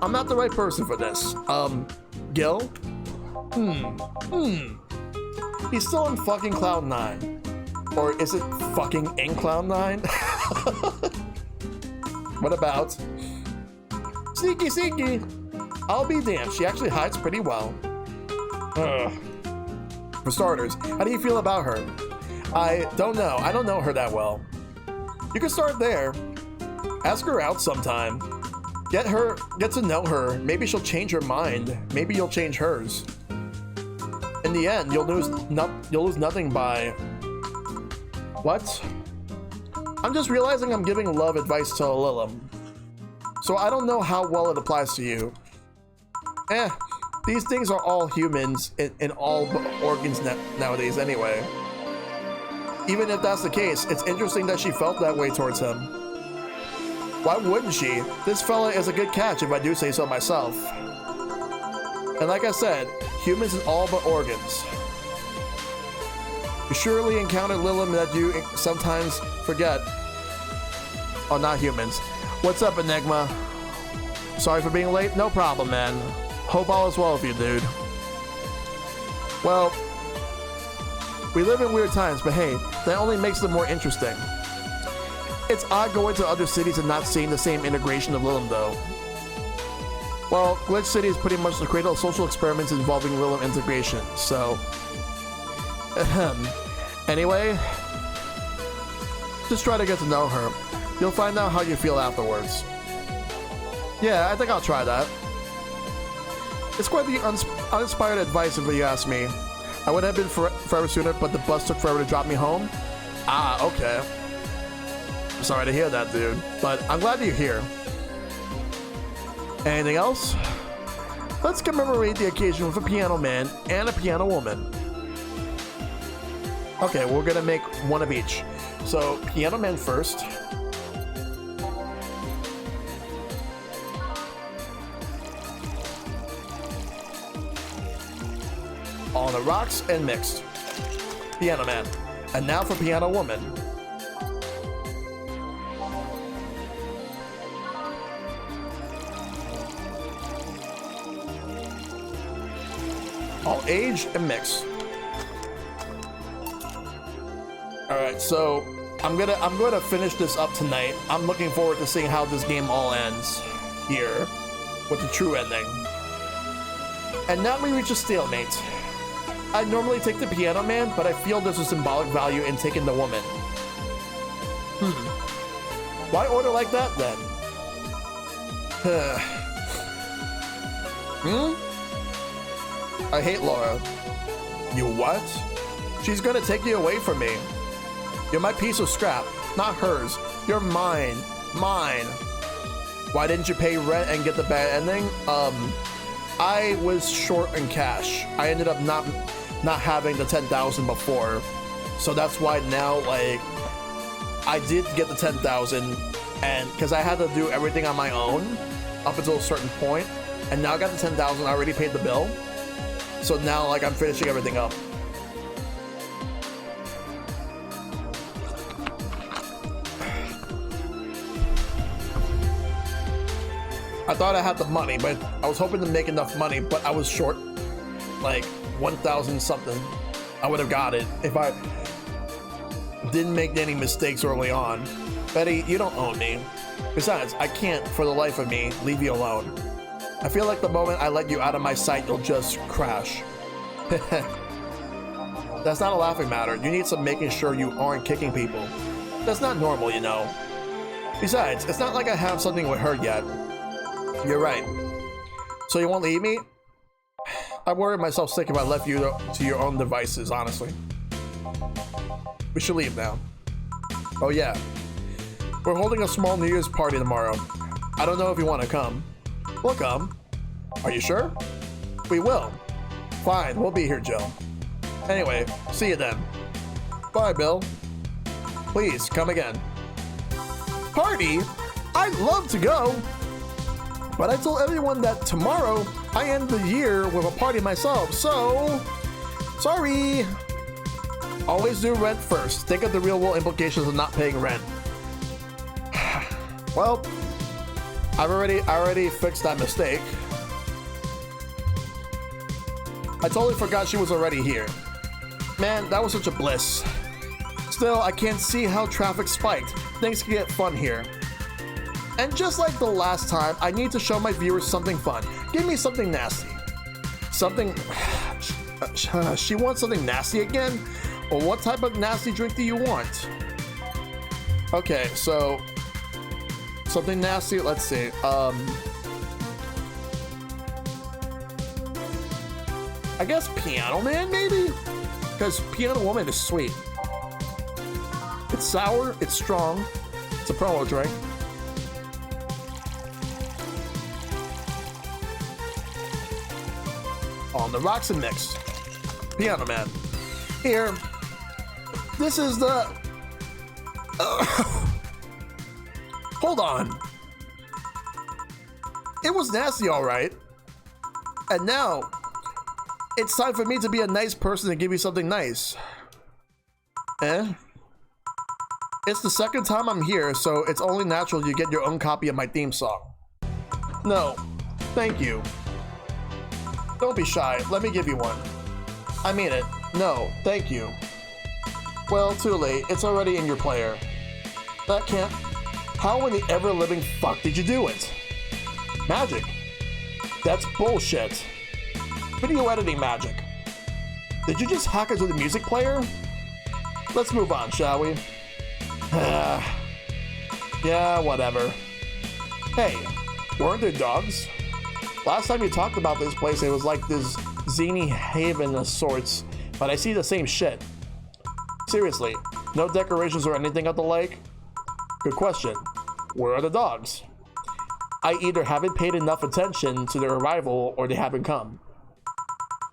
I'm not the right person for this. Gil? He's still on fucking Cloud 9. Or is it fucking in Cloud 9? What about? Sneaky. I'll be damned, she actually hides pretty well. Ugh. For starters, how do you feel about her? I don't know. I don't know her that well. You can start there. Ask her out sometime. Get to know her. Maybe she'll change her mind. Maybe you'll change hers. In the end, you'll lose nothing by... What? I'm just realizing I'm giving love advice to Lilum. So I don't know how well it applies to you. These things are all humans in all organs nowadays anyway. Even if that's the case, it's interesting that she felt that way towards him. Why wouldn't she? This fella is a good catch if I do say so myself. And like I said, humans in all but organs. You surely encounter Lilum that you sometimes forget. Oh, not humans. What's up, Enigma? Sorry for being late? No problem, man. Hope all is well with you, dude. Well, we live in weird times, but hey, that only makes them more interesting. It's odd going to other cities and not seeing the same integration of Lilum, though. Well, Glitch City is pretty much the cradle of social experiments involving Lilum integration, so... Anyway, just try to get to know her. You'll find out how you feel afterwards. Yeah, I think I'll try that. It's quite the uninspired advice if you ask me. I would have been forever sooner, but the bus took forever to drop me home. Ah, okay. I'm sorry to hear that, dude, but I'm glad you're here. Anything else? Let's commemorate the occasion with a piano man and a piano woman. Okay, we're gonna make one of each. So, piano man first. On the rocks and mixed. Piano man. And now for piano woman. All age and mix. Alright, so I'm gonna finish this up tonight. I'm looking forward to seeing how this game all ends here with the true ending. And now we reach a stalemate. I normally take the piano man, but I feel there's a symbolic value in taking the woman. Why order like that then? I hate Laura. You what? She's gonna take you away from me. You're my piece of scrap, not hers. You're mine. Mine. Why didn't you pay rent and get the bad ending? I was short in cash. I ended up not having the 10,000 before. So that's why now, like, I did get the 10,000, and because I had to do everything on my own up until a certain point, and now I got the 10,000, I already paid the bill. So now, like, I'm finishing everything up. I thought I had the money, but I was hoping to make enough money, but I was short, like 1,000 something. I would have got it if I didn't make any mistakes early on. Betty, you don't own me. Besides, I can't, for the life of me, leave you alone. I feel like the moment I let you out of my sight, you'll just crash. That's not a laughing matter. You need some making sure you aren't kicking people. That's not normal, you know. Besides, it's not like I have something with her yet. You're right. So you won't leave me? I worried myself sick if I left you to your own devices, honestly. We should leave now. Oh yeah. We're holding a small New Year's party tomorrow. I don't know if you want to come. We'll come. Are you sure? We will. Fine, we'll be here, Jill. Anyway, see you then. Bye, Bill. Please, come again. Party? I'd love to go. But I told everyone that tomorrow I end the year with a party myself, so sorry. Always do rent first. Think of the real world implications of not paying rent. Well, I already fixed that mistake. I totally forgot she was already here. Man, that was such a bliss. Still, I can't see how traffic spiked. Things can get fun here. And just like the last time, I need to show my viewers something fun. Give me something nasty. Something... She wants something nasty again? Well, what type of nasty drink do you want? Okay, so... Something nasty, let's see. I guess Piano Man, maybe? Because Piano Woman is sweet. It's sour, it's strong. It's a promo drink. On the rocks and mix. Piano Man. Here. This is the... Hold on. It was nasty, alright. And now, it's time for me to be a nice person and give you something nice. Eh? It's the second time I'm here, so it's only natural you get your own copy of my theme song. No, thank you. Don't be shy, let me give you one. I mean it. No, thank you. Well, too late, it's already in your player. That can't... How in the ever-living fuck did you do it? Magic. That's bullshit. Video editing magic. Did you just hack into the music player? Let's move on, shall we? Yeah, whatever. Hey, weren't there dogs? Last time you talked about this place, it was like this zany haven of sorts, but I see the same shit. Seriously, no decorations or anything of the like? Good question. Where are the dogs? I either haven't paid enough attention to their arrival or they haven't come.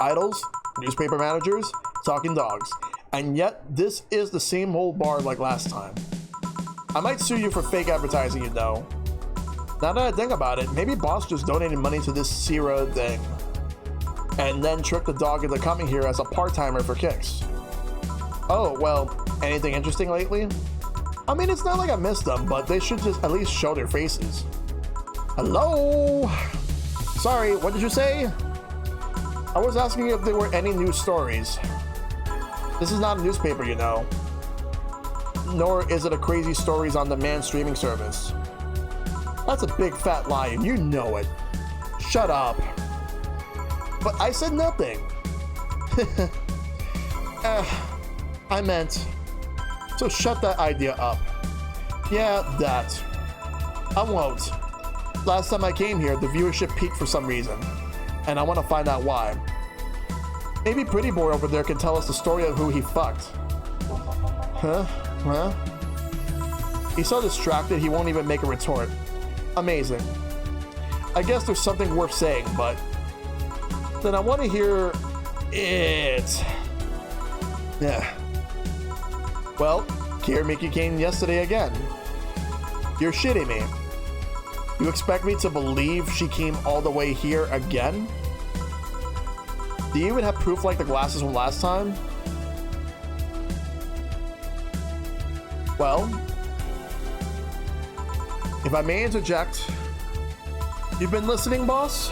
Idols, newspaper managers, talking dogs. And yet, this is the same old bar like last time. I might sue you for fake advertising, you know. Now that I think about it, maybe boss just donated money to this Sierra thing. And then tricked the dog into coming here as a part-timer for kicks. Oh, well, anything interesting lately? I mean, it's not like I missed them, but they should just at least show their faces. Hello? Sorry, what did you say? I was asking if there were any news stories. This is not a newspaper, you know. Nor is it a crazy stories on demand streaming service. That's a big fat lie and you know it. Shut up. But I said nothing. I meant... So shut that idea up. Yeah, that. I won't. Last time I came here, the viewership peaked for some reason. And I want to find out why. Maybe Pretty Boy over there can tell us the story of who he fucked. Huh? Huh? He's so distracted he won't even make a retort. Amazing. I guess there's something worth saying, but then I want to hear it. Yeah. Well, Kiramiki came yesterday again. You're shitting me. You expect me to believe she came all the way here again? Do you even have proof like the glasses from last time? Well, if I may interject, you've been listening, boss?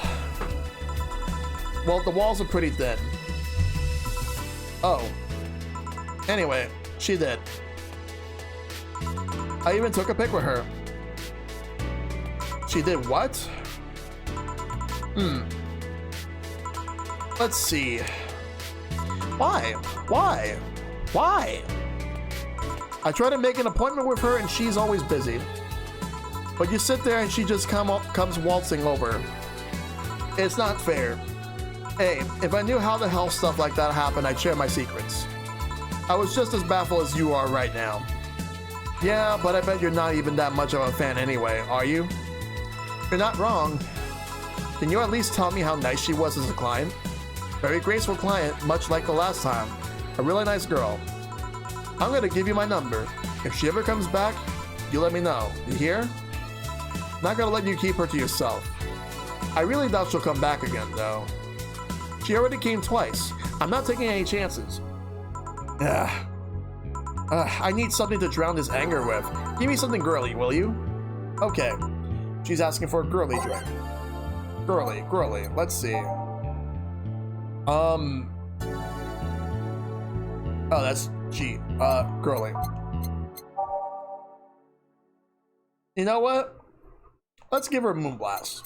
Well, the walls are pretty thin. Oh. Anyway, she did. I even took a pic with her. She did what? Let's see. Why? I try to make an appointment with her and she's always busy. But you sit there and she just comes waltzing over. It's not fair. Hey, if I knew how the hell stuff like that happened, I'd share my secrets. I was just as baffled as you are right now. Yeah, but I bet you're not even that much of a fan anyway, are you? You're not wrong. Can you at least tell me how nice she was as a client? Very graceful client, much like the last time. A really nice girl. I'm gonna give you my number. If she ever comes back, you let me know. You hear? Not gonna let you keep her to yourself. I really doubt she'll come back again, though. She already came twice. I'm not taking any chances. I need something to drown this anger with. Give me something girly, will you? Okay. She's asking for a girly drink. Girly. Let's see. Oh, that's G. Girly. You know what? Let's give her a Moonblast.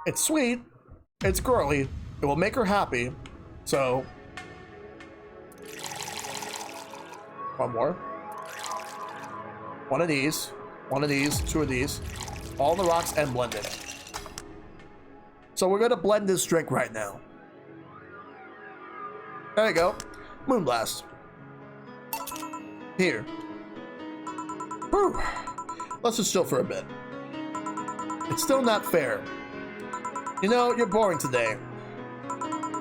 It's sweet. It's girly. It will make her happy. So... one more. One of these, two of these. All the rocks and blend it. So we're gonna blend this drink right now. There you go. Moonblast. Here. Whew. Let's just chill for a bit. It's still not fair. You know, you're boring today.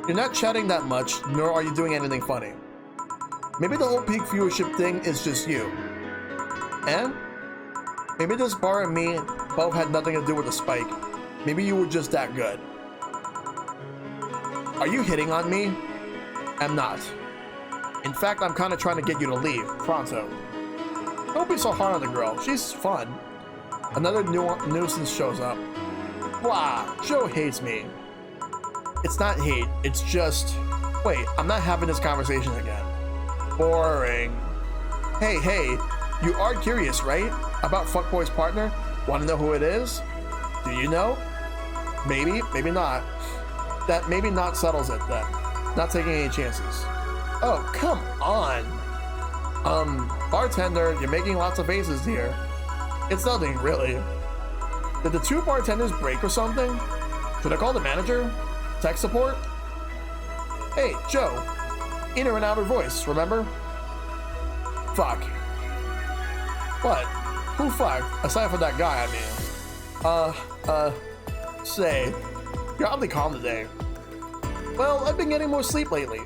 You're not chatting that much, nor are you doing anything funny. Maybe the whole peak viewership thing is just you. And maybe this bar and me both had nothing to do with the spike. Maybe you were just that good. Are you hitting on me? I'm not. In fact, I'm kind of trying to get you to leave, pronto. Don't be so hard on the girl. She's fun. Another nuisance shows up. Blah, Joe hates me. It's not hate, it's just... Wait, I'm not having this conversation again. Boring. Hey, you are curious, right? About Fuckboy's partner? Want to know who it is? Do you know? Maybe, maybe not. That maybe not settles it then. Not taking any chances. Oh, come on. Bartender, you're making lots of faces here. It's nothing, really. Did the two bartenders break or something? Should I call the manager? Tech support? Hey, Joe. In or an outer voice, remember? Fuck. What? Who fucked? Aside from that guy, I mean. Say, you're oddly calm today. Well, I've been getting more sleep lately.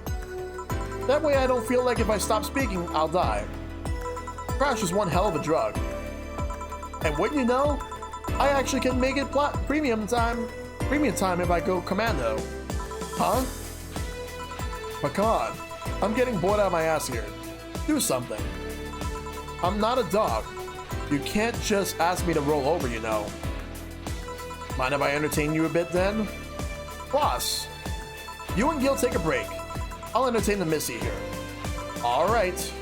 That way I don't feel like if I stop speaking, I'll die. Crash is one hell of a drug. And wouldn't you know, I actually can make it premium time if I go commando. Huh? But come on, I'm getting bored out of my ass here. Do something. I'm not a dog. You can't just ask me to roll over, you know. Mind if I entertain you a bit then? Boss, you and Gil take a break. I'll entertain the Missy here. Alright.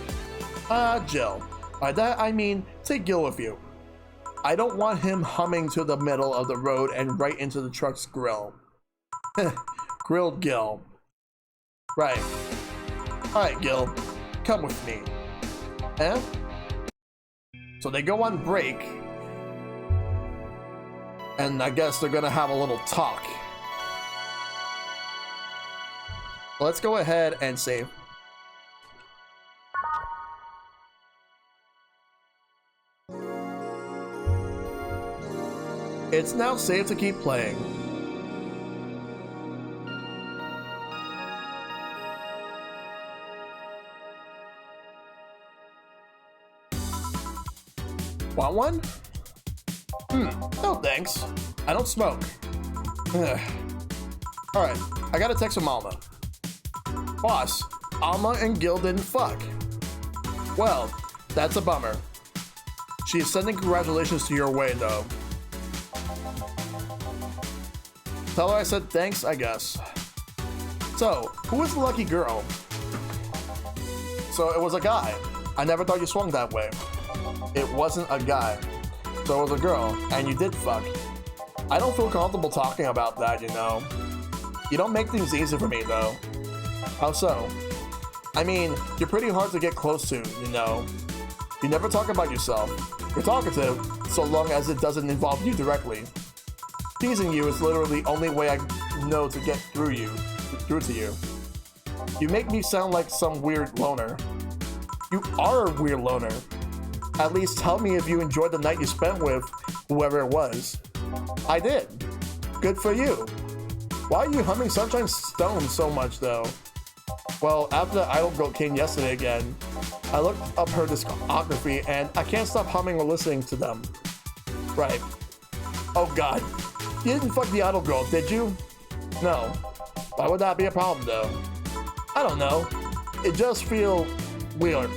Jill. By that I mean, take Gil with you. I don't want him humming to the middle of the road and right into the truck's grill. Grilled Gil. Right. Alright, Gil. Come with me. Eh? So they go on break. And I guess they're gonna have a little talk. Let's go ahead and save. It's now safe to keep playing. Want one? No thanks. I don't smoke. Alright, I got a text from Alma. Boss, Alma and Gil didn't fuck. Well, that's a bummer. She's sending congratulations to your way though. Tell her I said thanks, I guess. So, who was the lucky girl? So it was a guy. I never thought you swung that way. It wasn't a guy. So it was a girl, and you did fuck. I don't feel comfortable talking about that, you know. You don't make things easy for me, though. How so? I mean, you're pretty hard to get close to, you know. You never talk about yourself. You're talkative, so long as it doesn't involve you directly. Teasing you is literally the only way I know to get through to you. You make me sound like some weird loner. You are a weird loner. At least tell me if you enjoyed the night you spent with whoever it was. I did. Good for you. Why are you humming Sunshine Stone so much though? Well, after the Idol Girl came yesterday again, I looked up her discography and I can't stop humming or listening to them. Right. Oh god. You didn't fuck the Idol Girl, did you? No. Why would that be a problem though? I don't know. It just feels weird.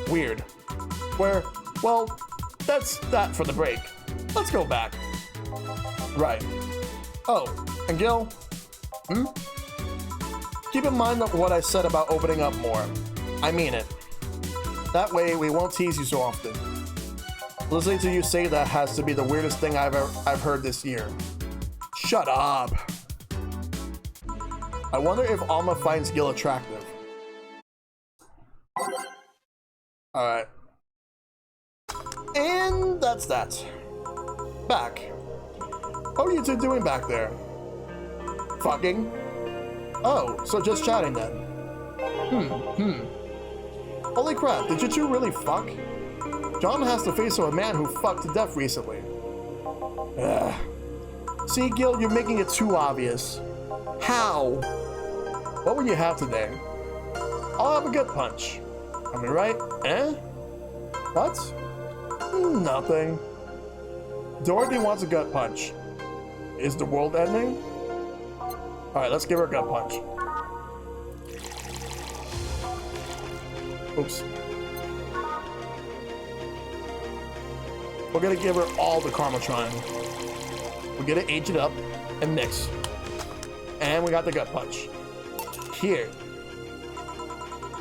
Well, that's that for the break. Let's go back. Right. Oh, and Gil? Keep in mind what I said about opening up more. I mean it. That way we won't tease you so often. Listening to you say that has to be the weirdest thing I've heard this year. Shut up. I wonder if Alma finds Gil attractive. Alright. And that's that. Back. What are you two doing back there? Fucking? Oh, so just chatting then. Holy crap, did you two really fuck? John has the face of a man who fucked to death recently. Ugh. See, Gil, you're making it too obvious. How? What will you have today? I'll have a gut punch. Am I right? Eh? What? Nothing. Dorothy wants a gut punch. Is the world ending? Alright, let's give her a gut punch. Oops. We're gonna give her all the Karmotrine. We're gonna age it up and mix. And we got the gut punch. Here.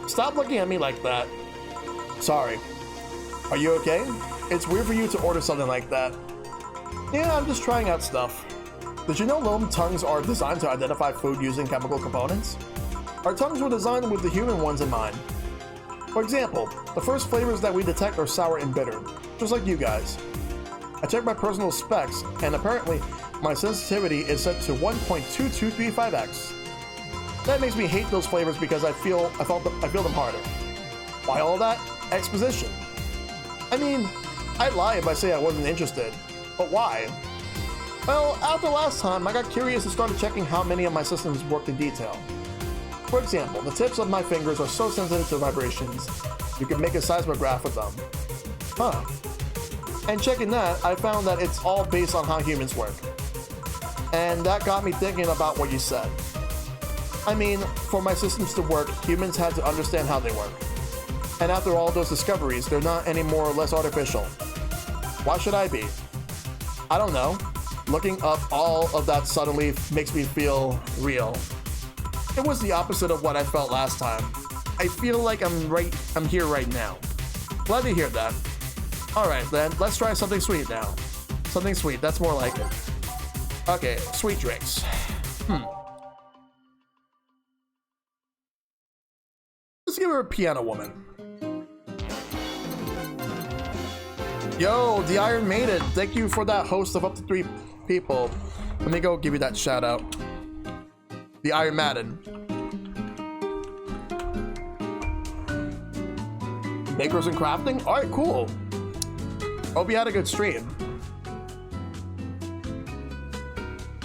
Stop looking at me like that. Sorry. Are you okay? It's weird for you to order something like that. Yeah, I'm just trying out stuff. Did you know loam tongues are designed to identify food using chemical components? Our tongues were designed with the human ones in mind. For example, the first flavors that we detect are sour and bitter, just like you guys. I checked my personal specs, and apparently my sensitivity is set to 1.2235x. That makes me hate those flavors because I feel them harder. Why all that? Exposition. I mean, I'd lie if I say I wasn't interested, but why? Well, after last time, I got curious and started checking how many of my systems worked in detail. For example, the tips of my fingers are so sensitive to vibrations, you can make a seismograph with them. Huh. And checking that, I found that it's all based on how humans work. And that got me thinking about what you said. I mean, for my systems to work, humans had to understand how they work. And after all those discoveries, they're not any more or less artificial. Why should I be? I don't know. Looking up all of that suddenly makes me feel real. It was the opposite of what I felt last time. I feel like I'm here right now. Glad to hear that. Alright then, let's try something sweet now. Something sweet, that's more like it. Okay, sweet drinks. Let's give her a piano woman. Yo, the Iron Maiden, thank you for that host of up to 3 people. Let me go give you that shout out. The Iron Maiden. Makers and crafting? Alright, cool. Hope you had a good stream.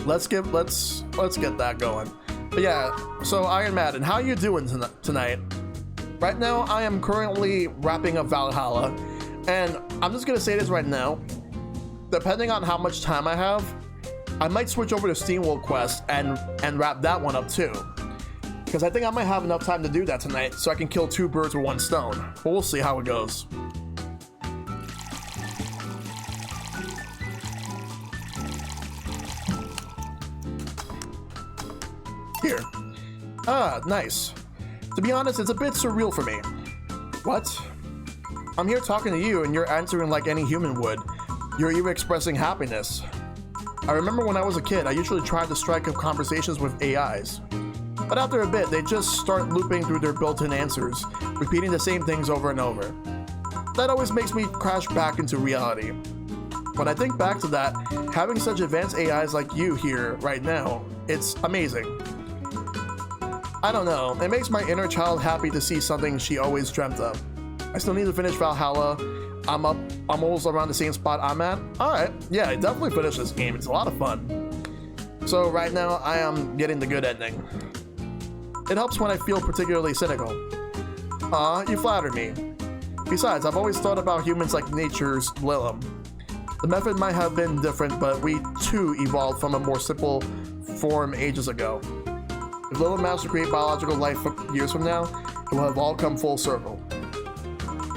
Let's get that going. But yeah, so Iron Madden, how you doing tonight? Right now, I am currently wrapping up Valhalla, and I'm just gonna say this right now. Depending on how much time I have, I might switch over to SteamWorld Quest and wrap that one up too. Because I think I might have enough time to do that tonight, so I can kill 2 birds with 1 stone. But we'll see how it goes. Here. Ah, nice. To be honest, it's a bit surreal for me. What? I'm here talking to you and you're answering like any human would. You're even expressing happiness. I remember when I was a kid, I usually tried to strike up conversations with AIs. But after a bit, they just start looping through their built-in answers, repeating the same things over and over. That always makes me crash back into reality. When I think back to that, having such advanced AIs like you here right now, it's amazing. I don't know, it makes my inner child happy to see something she always dreamt of. I still need to finish Valhalla. I'm almost around the same spot I'm at. Alright, yeah, I definitely finished this game. It's a lot of fun. So right now, I am getting the good ending. It helps when I feel particularly cynical. Aw, you flatter me. Besides, I've always thought about humans like nature's Lilum. The method might have been different, but we too evolved from a more simple form ages ago. If Lilum managed to create biological life years from now, it will have all come full circle.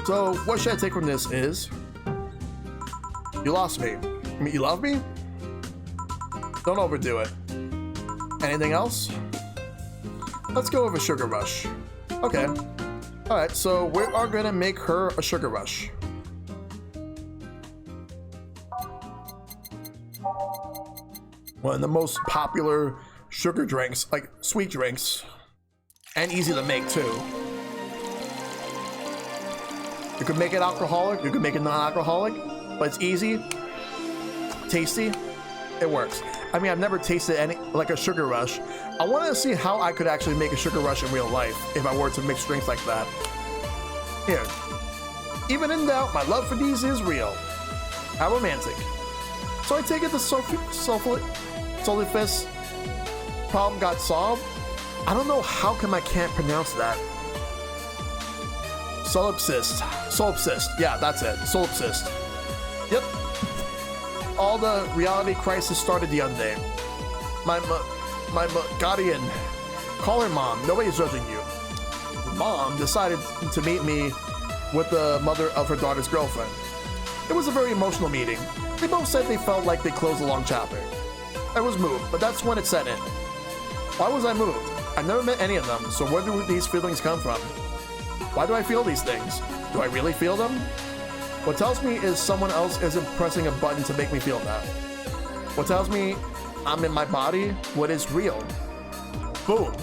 So, what should I take from this is... You lost me. I mean, you love me? Don't overdo it. Anything else? Let's go with a sugar rush. Okay. Alright, so we are gonna make her a sugar rush. One of the most popular sugar drinks, like sweet drinks, and easy to make too. You can make it alcoholic, you can make it non-alcoholic, but it's easy, tasty, it works. I mean, I've never tasted any, like a sugar rush. I wanted to see how I could actually make a sugar rush in real life if I were to mix drinks like that. Here. Even in doubt, my love for these is real. How romantic. So I take it the Solifist problem got solved? I don't know how come I can't pronounce that. Solipsist. Yeah, that's it. Solipsist. Yep. All the reality crisis started the other day. My guardian. Call her mom. Nobody's judging you. The mom decided to meet me with the mother of her daughter's girlfriend. It was a very emotional meeting. They both said they felt like they closed a long chapter. I was moved, but that's when it set in. Why was I moved? I never met any of them, so where do these feelings come from? Why do I feel these things? Do I really feel them? What tells me is someone else isn't pressing a button to make me feel that. What tells me I'm in my body, what is real. Boom.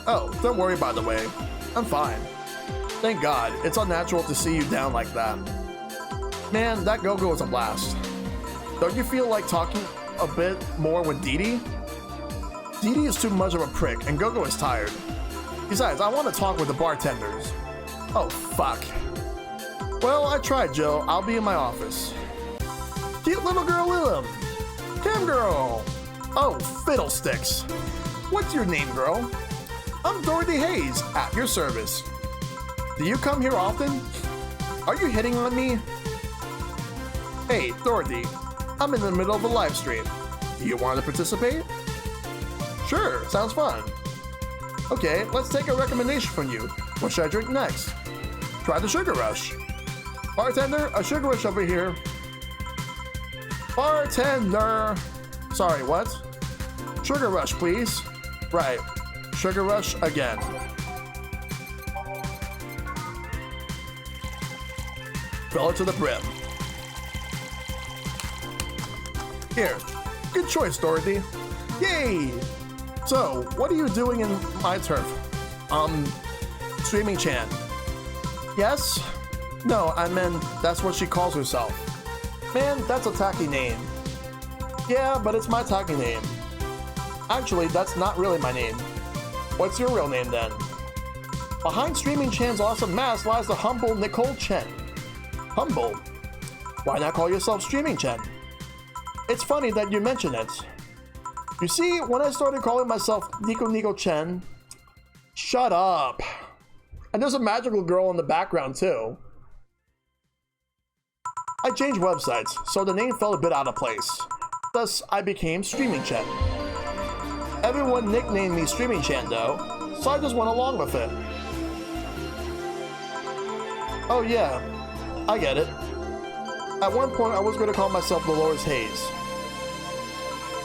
Oh, don't worry by the way. I'm fine. Thank God, it's unnatural to see you down like that. Man, that go-go is a blast. Don't you feel like talking a bit more with Dee Dee? Dee Dee is too much of a prick, and Go-Go is tired. Besides, I want to talk with the bartenders. Oh, fuck. Well, I tried, Joe. I'll be in my office. Cute little girl Willem. Cam girl. Oh, fiddlesticks. What's your name, girl? I'm Dorothy Hayes, at your service. Do you come here often? Are you hitting on me? Hey, Dorothy. I'm in the middle of a live stream. Do you want to participate? Sure, sounds fun. Okay, let's take a recommendation from you. What should I drink next? Try the Sugar Rush. Bartender, a Sugar Rush over here. Bartender! Sorry, what? Sugar Rush, please. Right, Sugar Rush again. Fill it to the brim. Here, good choice, Dorothy. Yay! So, what are you doing in my turf? Streaming Chan. Yes? No, I meant that's what she calls herself. Man, that's a tacky name. Yeah, but it's my tacky name. Actually, that's not really my name. What's your real name then? Behind Streaming Chan's awesome mask lies the humble Nicole Chen. Humble? Why not call yourself Streaming Chen? It's funny that you mention it. You see, when I started calling myself Nico Chen... Shut up. And there's a magical girl in the background too. I changed websites, so the name felt a bit out of place. Thus, I became Streaming Chen. Everyone nicknamed me Streaming Chan though, so I just went along with it. Oh yeah, I get it. At one point, I was going to call myself Dolores Hayes.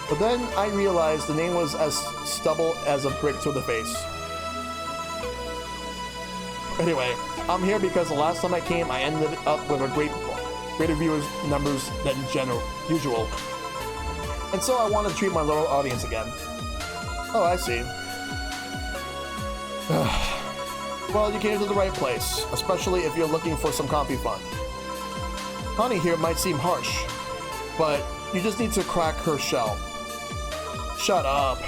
But then I realized the name was as stubble as a brick to the face. Anyway, I'm here because the last time I came, I ended up with a greater viewers numbers than usual. And so I want to treat my little audience again. Oh, I see. Well, you came to the right place, especially if you're looking for some coffee fun. Connie here might seem harsh, but you just need to crack her shell. Shut up.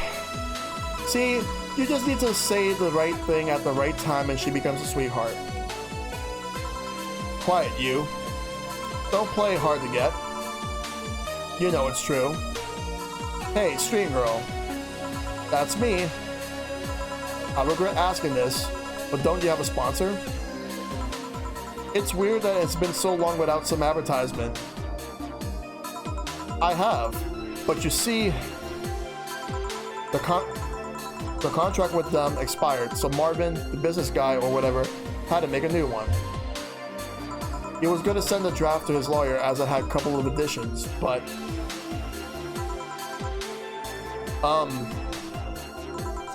See, you just need to say the right thing at the right time and she becomes a sweetheart. Quiet, you. Don't play hard to get. You know it's true. Hey, Stream Girl. That's me. I regret asking this, but don't you have a sponsor? It's weird that it's been so long without some advertisement. I have, but you see, the contract with them expired, so Marvin, the business guy or whatever, had to make a new one. He was going to send a draft to his lawyer as it had a couple of additions, but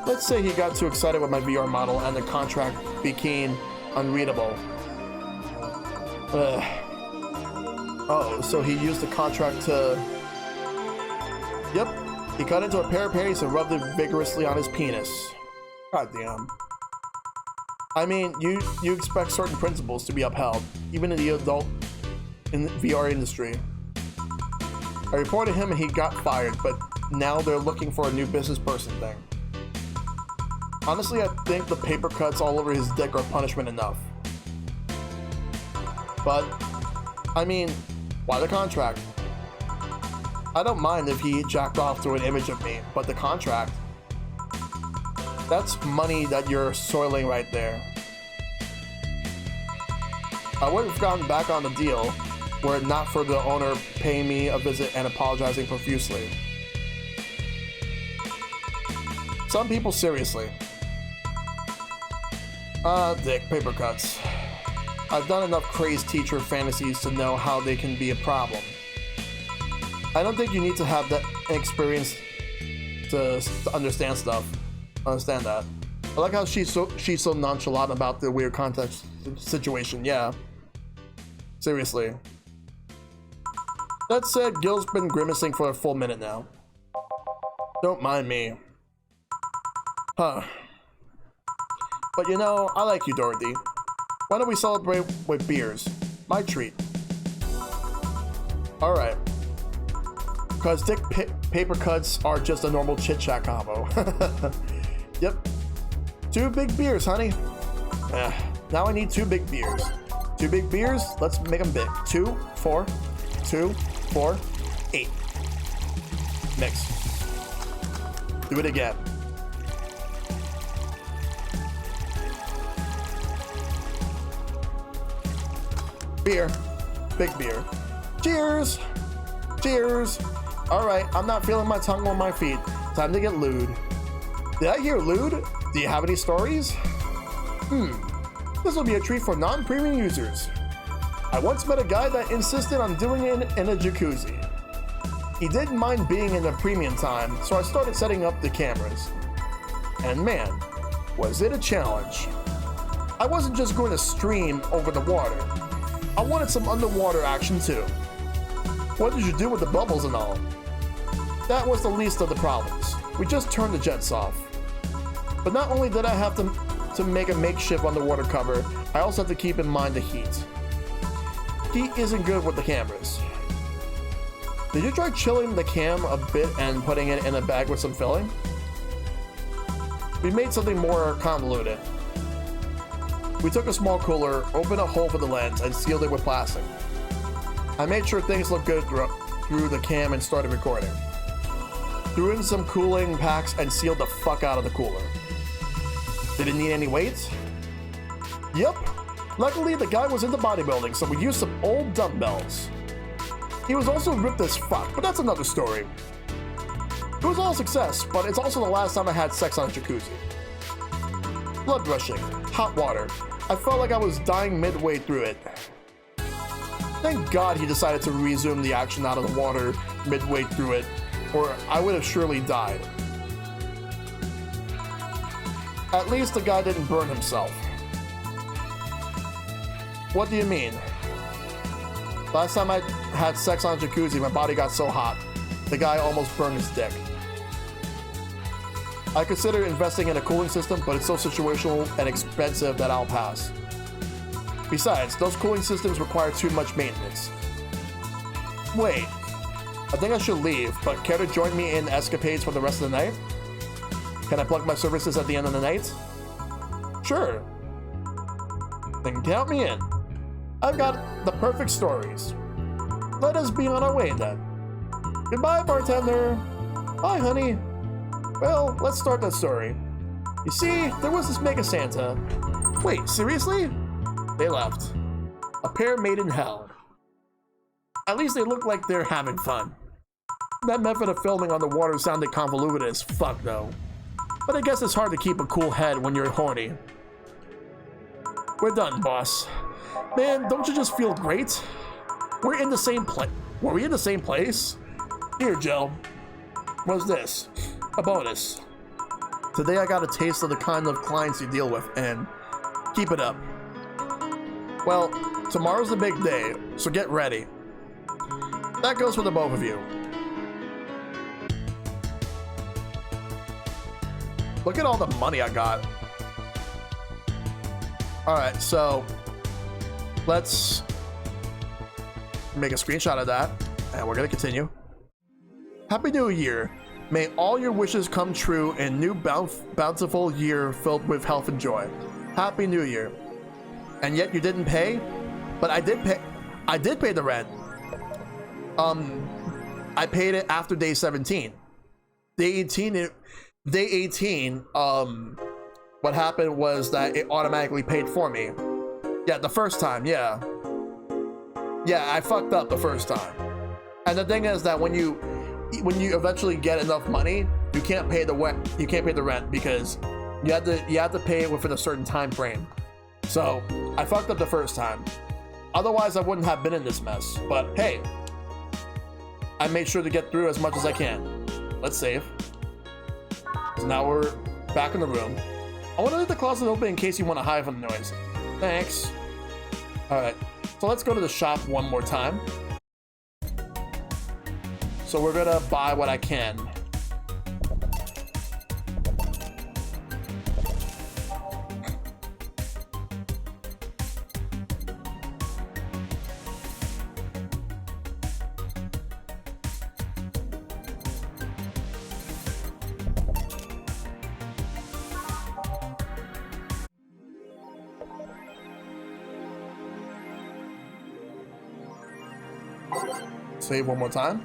let's say he got too excited with my VR model and the contract became unreadable. Oh, so he used the contract to... Yep, he cut into a pair of panties and rubbed it vigorously on his penis. God damn. I mean, you expect certain principles to be upheld, even in the VR industry. I reported him and he got fired, but now they're looking for a new business person thing. Honestly, I think the paper cuts all over his dick are punishment enough. But, I mean, why the contract? I don't mind if he jacked off to an image of me, but the contract? That's money that you're soiling right there. I would have gotten back on the deal were it not for the owner paying me a visit and apologizing profusely. Some people seriously. Dick, paper cuts. I've done enough crazed teacher fantasies to know how they can be a problem. I don't think you need to have that experience to understand stuff. Understand that. I like how she's so nonchalant about the weird context situation. Yeah. Seriously. That said, Gil's been grimacing for a full minute now. Don't mind me. Huh. But you know, I like you, Dorothy. Why don't we celebrate with beers? My treat. Alright. Because dick paper cuts are just a normal chit-chat combo. Yep. 2 big beers, honey. Now I need 2 big beers. 2 big beers, let's make them big. 2, 4, 2, 4, 8. Mix. Do it again. Beer. Big beer. Cheers! Cheers! Alright, I'm not feeling my tongue or my feet. Time to get lewd. Did I hear lewd? Do you have any stories? This will be a treat for non-premium users. I once met a guy that insisted on doing it in a jacuzzi. He didn't mind being in the premium time, so I started setting up the cameras. And man, was it a challenge. I wasn't just going to stream over the water. I wanted some underwater action too. What did you do with the bubbles and all? That was the least of the problems. We just turned the jets off. But not only did I have to make a makeshift underwater cover, I also have to keep in mind the heat. Heat isn't good with the cameras. Did you try chilling the cam a bit and putting it in a bag with some filling? We made something more convoluted. We took a small cooler, opened a hole for the lens, and sealed it with plastic. I made sure things looked good through the cam and started recording. Threw in some cooling packs and sealed the fuck out of the cooler. Did it need any weight? Yep. Luckily, the guy was into bodybuilding, so we used some old dumbbells. He was also ripped as fuck, but that's another story. It was all a success, but it's also the last time I had sex on a jacuzzi. Blood rushing, hot water. I felt like I was dying midway through it. Thank God he decided to resume the action out of the water midway through it, or I would have surely died. At least the guy didn't burn himself. What do you mean? Last time I had sex on a jacuzzi, my body got so hot, the guy almost burned his dick. I consider investing in a cooling system, but it's so situational and expensive that I'll pass. Besides, those cooling systems require too much maintenance. Wait, I think I should leave, but care to join me in escapades for the rest of the night? Can I plug my services at the end of the night? Sure. Then count me in. I've got the perfect stories. Let us be on our way then. Goodbye, bartender. Bye, honey. Well, let's start that story. You see, there was this mega Santa. Wait, seriously? They left. A pair made in hell. At least they look like they're having fun. That method of filming on the water sounded convoluted as fuck though. But I guess it's hard to keep a cool head when you're horny. We're done, boss. Man, don't you just feel great? We're in the same place. Were we in the same place? Here, Joe. What's this? A bonus. Today I got a taste of the kind of clients you deal with, and keep it up. Well, tomorrow's the big day, so get ready. That goes for the both of you. Look at all the money I got. Alright, so let's make a screenshot of that, and we're gonna continue. Happy New Year. May all your wishes come true in new bountiful year filled with health and joy. Happy New Year. And yet you didn't pay? But I did pay. I did pay the rent. I paid it after day 17. Day 18, what happened was that it automatically paid for me. Yeah, the first time, yeah. Yeah, I fucked up the first time. And the thing is that when you eventually get enough money, you can't pay the rent because you have to pay it within a certain time frame. So I fucked up the first time. Otherwise, I wouldn't have been in this mess. But hey, I made sure to get through as much as I can. Let's save. So now we're back in the room. I want to leave the closet open in case you want to hide from the noise. Thanks. All right, so let's go to the shop one more time. So we're gonna buy what I can. Save one more time.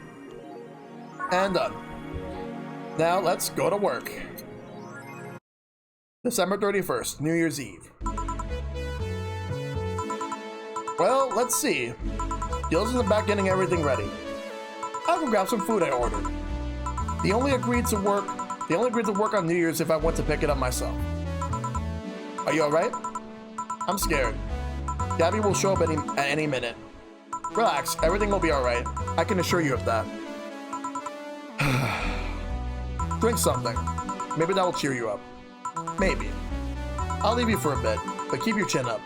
And done. Now let's go to work. December 31st, New Year's Eve. Well, let's see. Gil's in the back getting everything ready. I'll go grab some food I ordered. They only agreed to work on New Year's if I went to pick it up myself. Are you alright? I'm scared. Gabby will show up at any minute. Relax, everything will be alright. I can assure you of that. Drink something. Maybe that will cheer you up. Maybe. I'll leave you for a bit, but keep your chin up.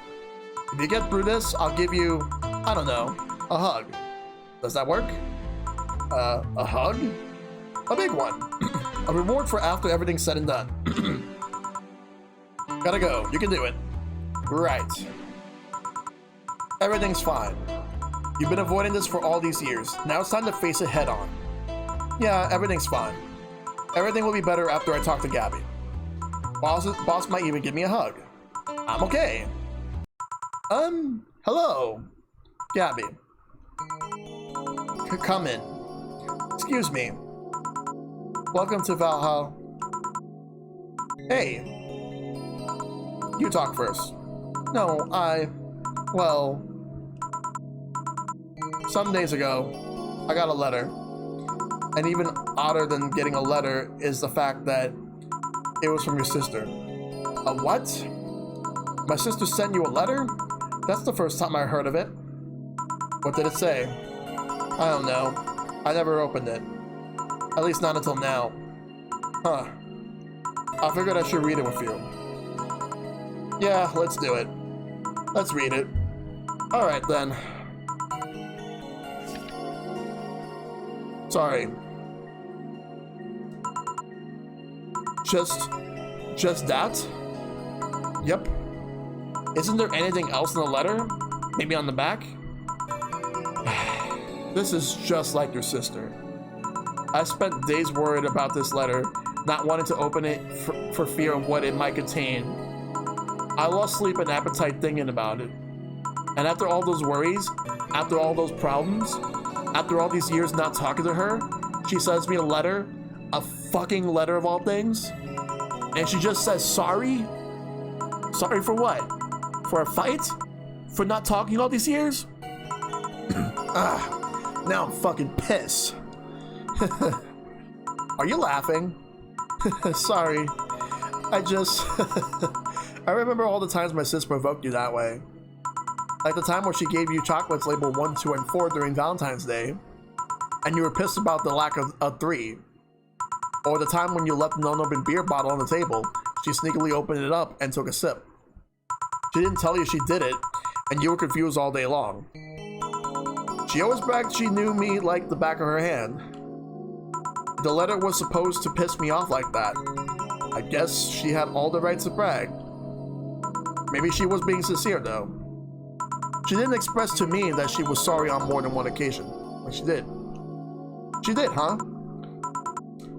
If you get through this, I'll give you, I don't know, a hug. Does that work? A hug? A big one. A reward for after everything's said and done. Gotta go. You can do it. Right. Everything's fine. You've been avoiding this for all these years. Now it's time to face it head on. Yeah, everything's fine. Everything will be better after I talk to Gabby. Boss might even give me a hug. I'm okay. Hello. Gabby. Come in. Excuse me. Welcome to Valhalla. Hey. You talk first. No, well, some days ago, I got a letter. And even odder than getting a letter is the fact that it was from your sister. A what? My sister sent you a letter? That's the first time I heard of it. What did it say? I don't know. I never opened it. At least not until now. Huh. I figured I should read it with you. Yeah, let's do it. Let's read it. Alright then. Sorry. Just that? Yep. Isn't there anything else in the letter? Maybe on the back? This is just like your sister. I spent days worried about this letter, not wanting to open it for fear of what it might contain. I lost sleep and appetite thinking about it. And after all those worries, after all those problems, after all these years not talking to her, she sends me a letter, a fucking letter of all things, and she just says sorry? Sorry for what? For a fight? For not talking all these years? Now I'm fucking pissed. Are you laughing? Sorry. I remember all the times my sis provoked you that way. Like the time where she gave you chocolates labeled 1, 2, and 4 during Valentine's Day, and you were pissed about the lack of a 3. Or the time when you left an unopened beer bottle on the table, she sneakily opened it up and took a sip. She didn't tell you she did it, and you were confused all day long. She always bragged she knew me like the back of her hand. The letter was supposed to piss me off like that. I guess she had all the right to brag. Maybe she was being sincere though. She didn't express to me that she was sorry on more than one occasion. But she did. She did, huh?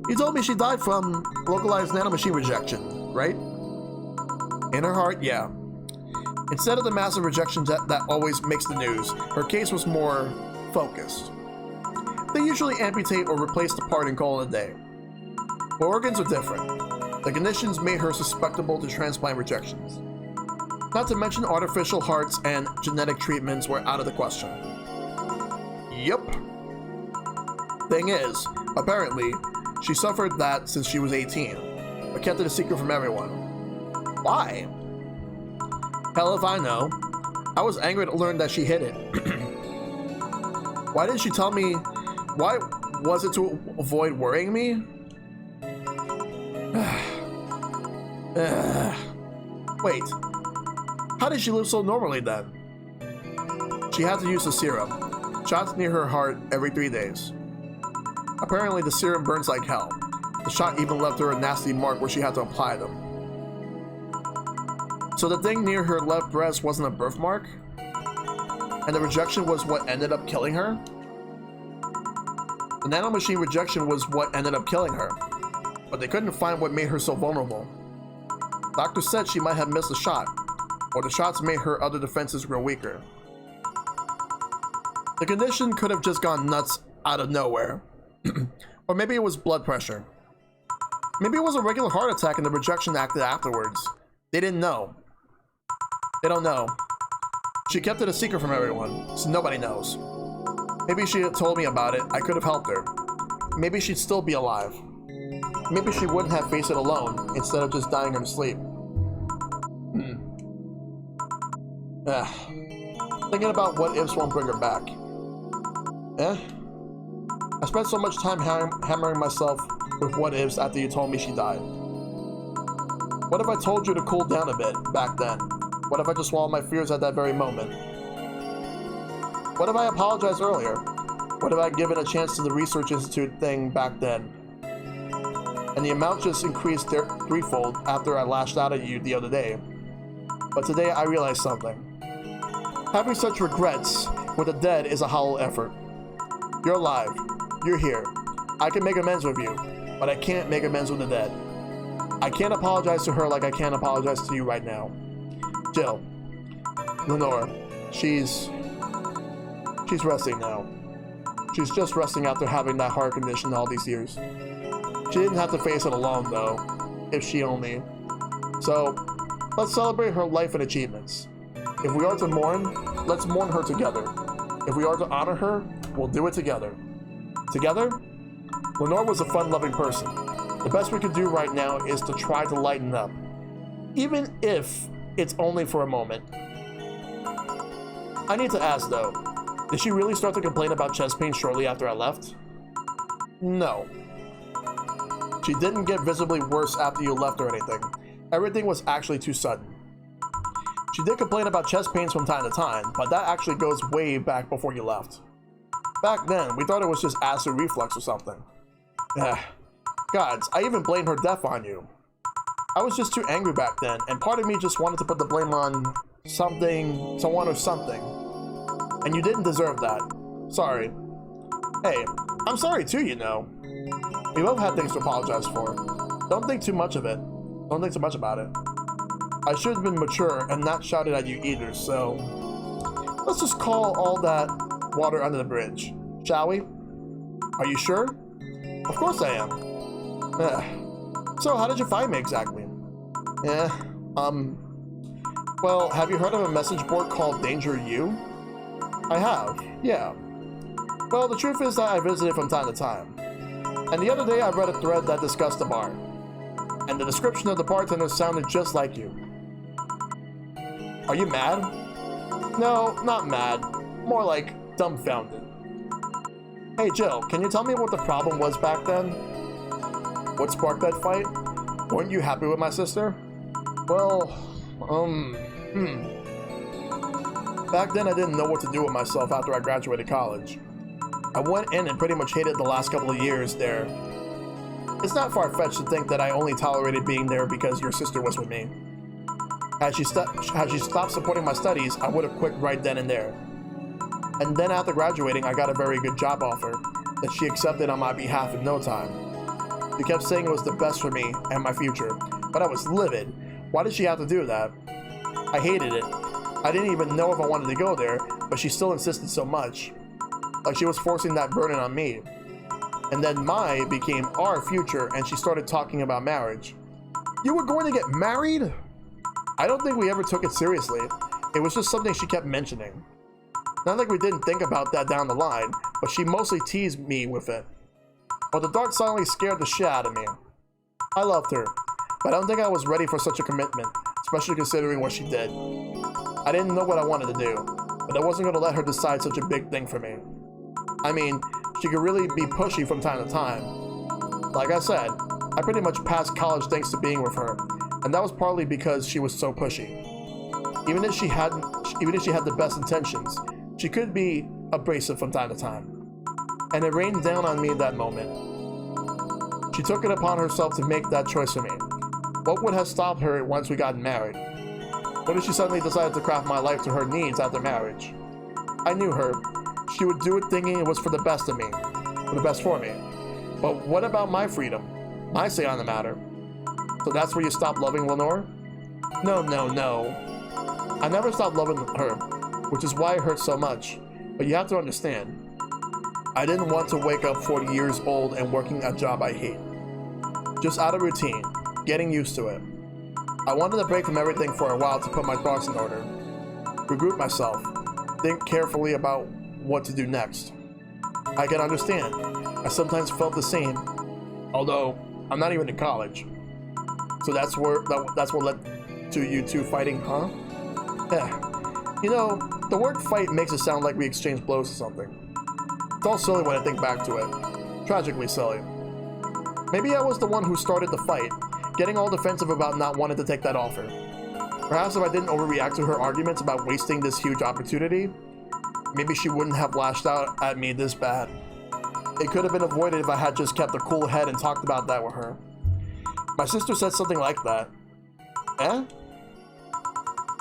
You told me she died from localized nanomachine rejection, right? In her heart, yeah. Instead of the massive rejection that always makes the news, her case was more focused. They usually amputate or replace the part and call it a day. Her organs are different. The conditions made her susceptible to transplant rejections. Not to mention artificial hearts and genetic treatments were out of the question. Yup. Thing is, apparently, she suffered that since she was 18, but kept it a secret from everyone. Why? Hell if I know. I was angry to learn that she hid it. Why didn't she tell me? Why was it to avoid worrying me? Wait. How did she live so normally then? She had to use the serum. Shots near her heart every 3 days. Apparently the serum burns like hell. The shot even left her a nasty mark where she had to apply them. So the thing near her left breast wasn't a birthmark? And the rejection was what ended up killing her? The nanomachine rejection was what ended up killing her. But they couldn't find what made her so vulnerable. Doctors said she might have missed a shot, or the shots made her other defenses grow weaker. The condition could have just gone nuts out of nowhere. Or maybe it was blood pressure. Maybe it was a regular heart attack and the rejection acted afterwards. They didn't know. They don't know. She kept it a secret from everyone, so nobody knows. Maybe she had told me about it, I could have helped her. Maybe she'd still be alive. Maybe she wouldn't have faced it alone, instead of just dying in her sleep. Thinking about what ifs won't bring her back. I spent so much time hammering myself with what ifs after you told me she died. What if I told you to cool down a bit back then? What if I just swallowed my fears at that very moment? What if I apologized earlier? What if I given a chance to the Research Institute thing back then? And the amount just increased threefold after I lashed out at you the other day. But today I realized something. Having such regrets with the dead is a hollow effort. You're alive. You're here. I can make amends with you, but I can't make amends with the dead. I can't apologize to her like I can't apologize to you right now. Jill, Lenore, she's resting now. She's just resting after having that heart condition all these years. She didn't have to face it alone, though, if she only. So, let's celebrate her life and achievements. If we are to mourn, let's mourn her together. If we are to honor her, we'll do it together. Together? Lenore was a fun-loving person. The best we could do right now is to try to lighten up. Even if it's only for a moment. I need to ask, though, did she really start to complain about chest pain shortly after I left? No. She didn't get visibly worse after you left or anything. Everything was actually too sudden. She did complain about chest pains from time to time, but that actually goes way back before you left. Back then, we thought it was just acid reflux or something. Gods, I even blamed her death on you. I was just too angry back then, and part of me just wanted to put the blame on someone or something. And you didn't deserve that. Sorry. Hey, I'm sorry too, you know. We both had things to apologize for. Don't think too much of it. Don't think too much about it. I should have been mature and not shouted at you either, so... let's just call all that water under the bridge, shall we? Are you sure? Of course I am. So, how did you find me exactly? Well, have you heard of a message board called Danger U? I have, yeah. Well, the truth is that I visit it from time to time. And the other day I read a thread that discussed the bar. And the description of the bartender sounded just like you. Are you mad? No, not mad. More like dumbfounded. Hey Jill, can you tell me what the problem was back then? What sparked that fight? Weren't you happy with my sister? Well, Back then I didn't know what to do with myself after I graduated college. I went in and pretty much hated the last couple of years there. It's not far-fetched to think that I only tolerated being there because your sister was with me. Had she stopped supporting my studies, I would have quit right then and there. And then after graduating, I got a very good job offer that she accepted on my behalf in no time. She kept saying it was the best for me and my future, but I was livid. Why did she have to do that? I hated it. I didn't even know if I wanted to go there, but she still insisted so much. Like she was forcing that burden on me. And then my became our future, and she started talking about marriage. You were going to get married? I don't think we ever took it seriously. It was just something she kept mentioning. Not like we didn't think about that down the line, but she mostly teased me with it. But the thought suddenly scared the shit out of me. I loved her, but I don't think I was ready for such a commitment, especially considering what she did. I didn't know what I wanted to do, but I wasn't going to let her decide such a big thing for me. I mean, she could really be pushy from time to time. Like I said, I pretty much passed college thanks to being with her, and that was partly because she was so pushy. Even if she had the best intentions, she could be abrasive from time to time. And it rained down on me that moment. She took it upon herself to make that choice for me. What would have stopped her once we got married? What if she suddenly decided to craft my life to her needs after marriage? I knew her. She would do it thinking it was for the best of me, for the best for me. But what about my freedom? My say on the matter? So that's where you stopped loving Lenore? No. I never stopped loving her, which is why it hurts so much. But you have to understand, I didn't want to wake up 40 years old and working a job I hate. Just out of routine, getting used to it. I wanted to break from everything for a while to put my thoughts in order, regroup myself, think carefully about what to do next. I can understand. I sometimes felt the same, although I'm not even in college. So that's what led to you two fighting, huh? Yeah. You know, the word fight makes it sound like we exchanged blows or something. It's all silly when I think back to it. Tragically silly. Maybe I was the one who started the fight, getting all defensive about not wanting to take that offer. Perhaps if I didn't overreact to her arguments about wasting this huge opportunity, maybe she wouldn't have lashed out at me this bad. It could have been avoided if I had just kept a cool head and talked about that with her. My sister said something like that. Eh?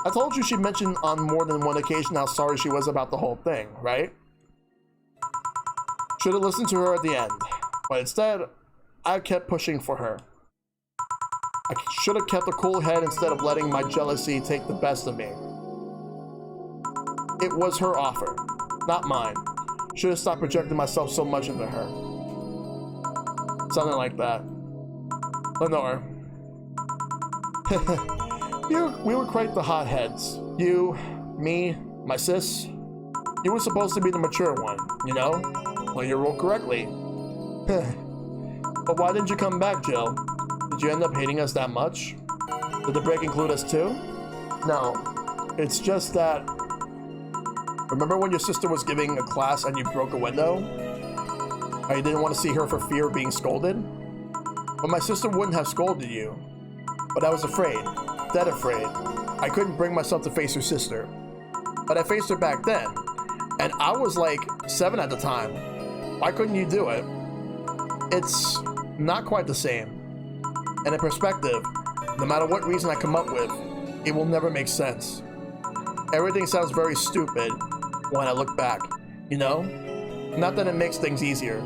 I told you she mentioned on more than one occasion how sorry she was about the whole thing, right? Should have listened to her at the end, but instead, I kept pushing for her. I should have kept a cool head instead of letting my jealousy take the best of me. It was her offer, not mine. Should have stopped projecting myself so much into her. Something like that. Lenore. We were quite the hotheads. You, me, my sis. You were supposed to be the mature one, you know? Play your role correctly. But why didn't you come back, Jill? Did you end up hating us that much? Did the break include us too? No. It's just that... Remember when your sister was giving a class and you broke a window? Or you didn't want to see her for fear of being scolded? But my sister wouldn't have scolded you. But I was afraid. Dead afraid. I couldn't bring myself to face your sister. But I faced her back then. And I was like 7 at the time. Why couldn't you do it? It's not quite the same. And in perspective, no matter what reason I come up with, it will never make sense. Everything sounds very stupid when I look back, you know? Not that it makes things easier.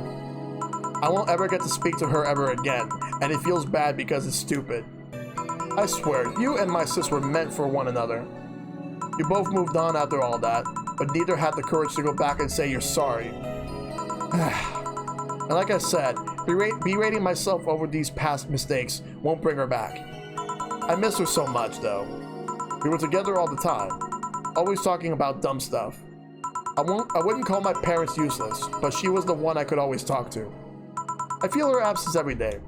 I won't ever get to speak to her ever again, and it feels bad because it's stupid. I swear, you and my sis were meant for one another. You both moved on after all that, but neither had the courage to go back and say you're sorry. And like I said, berating myself over these past mistakes won't bring her back. I miss her so much, though. We were together all the time, always talking about dumb stuff. I wouldn't call my parents useless, but she was the one I could always talk to. I feel her absence every day.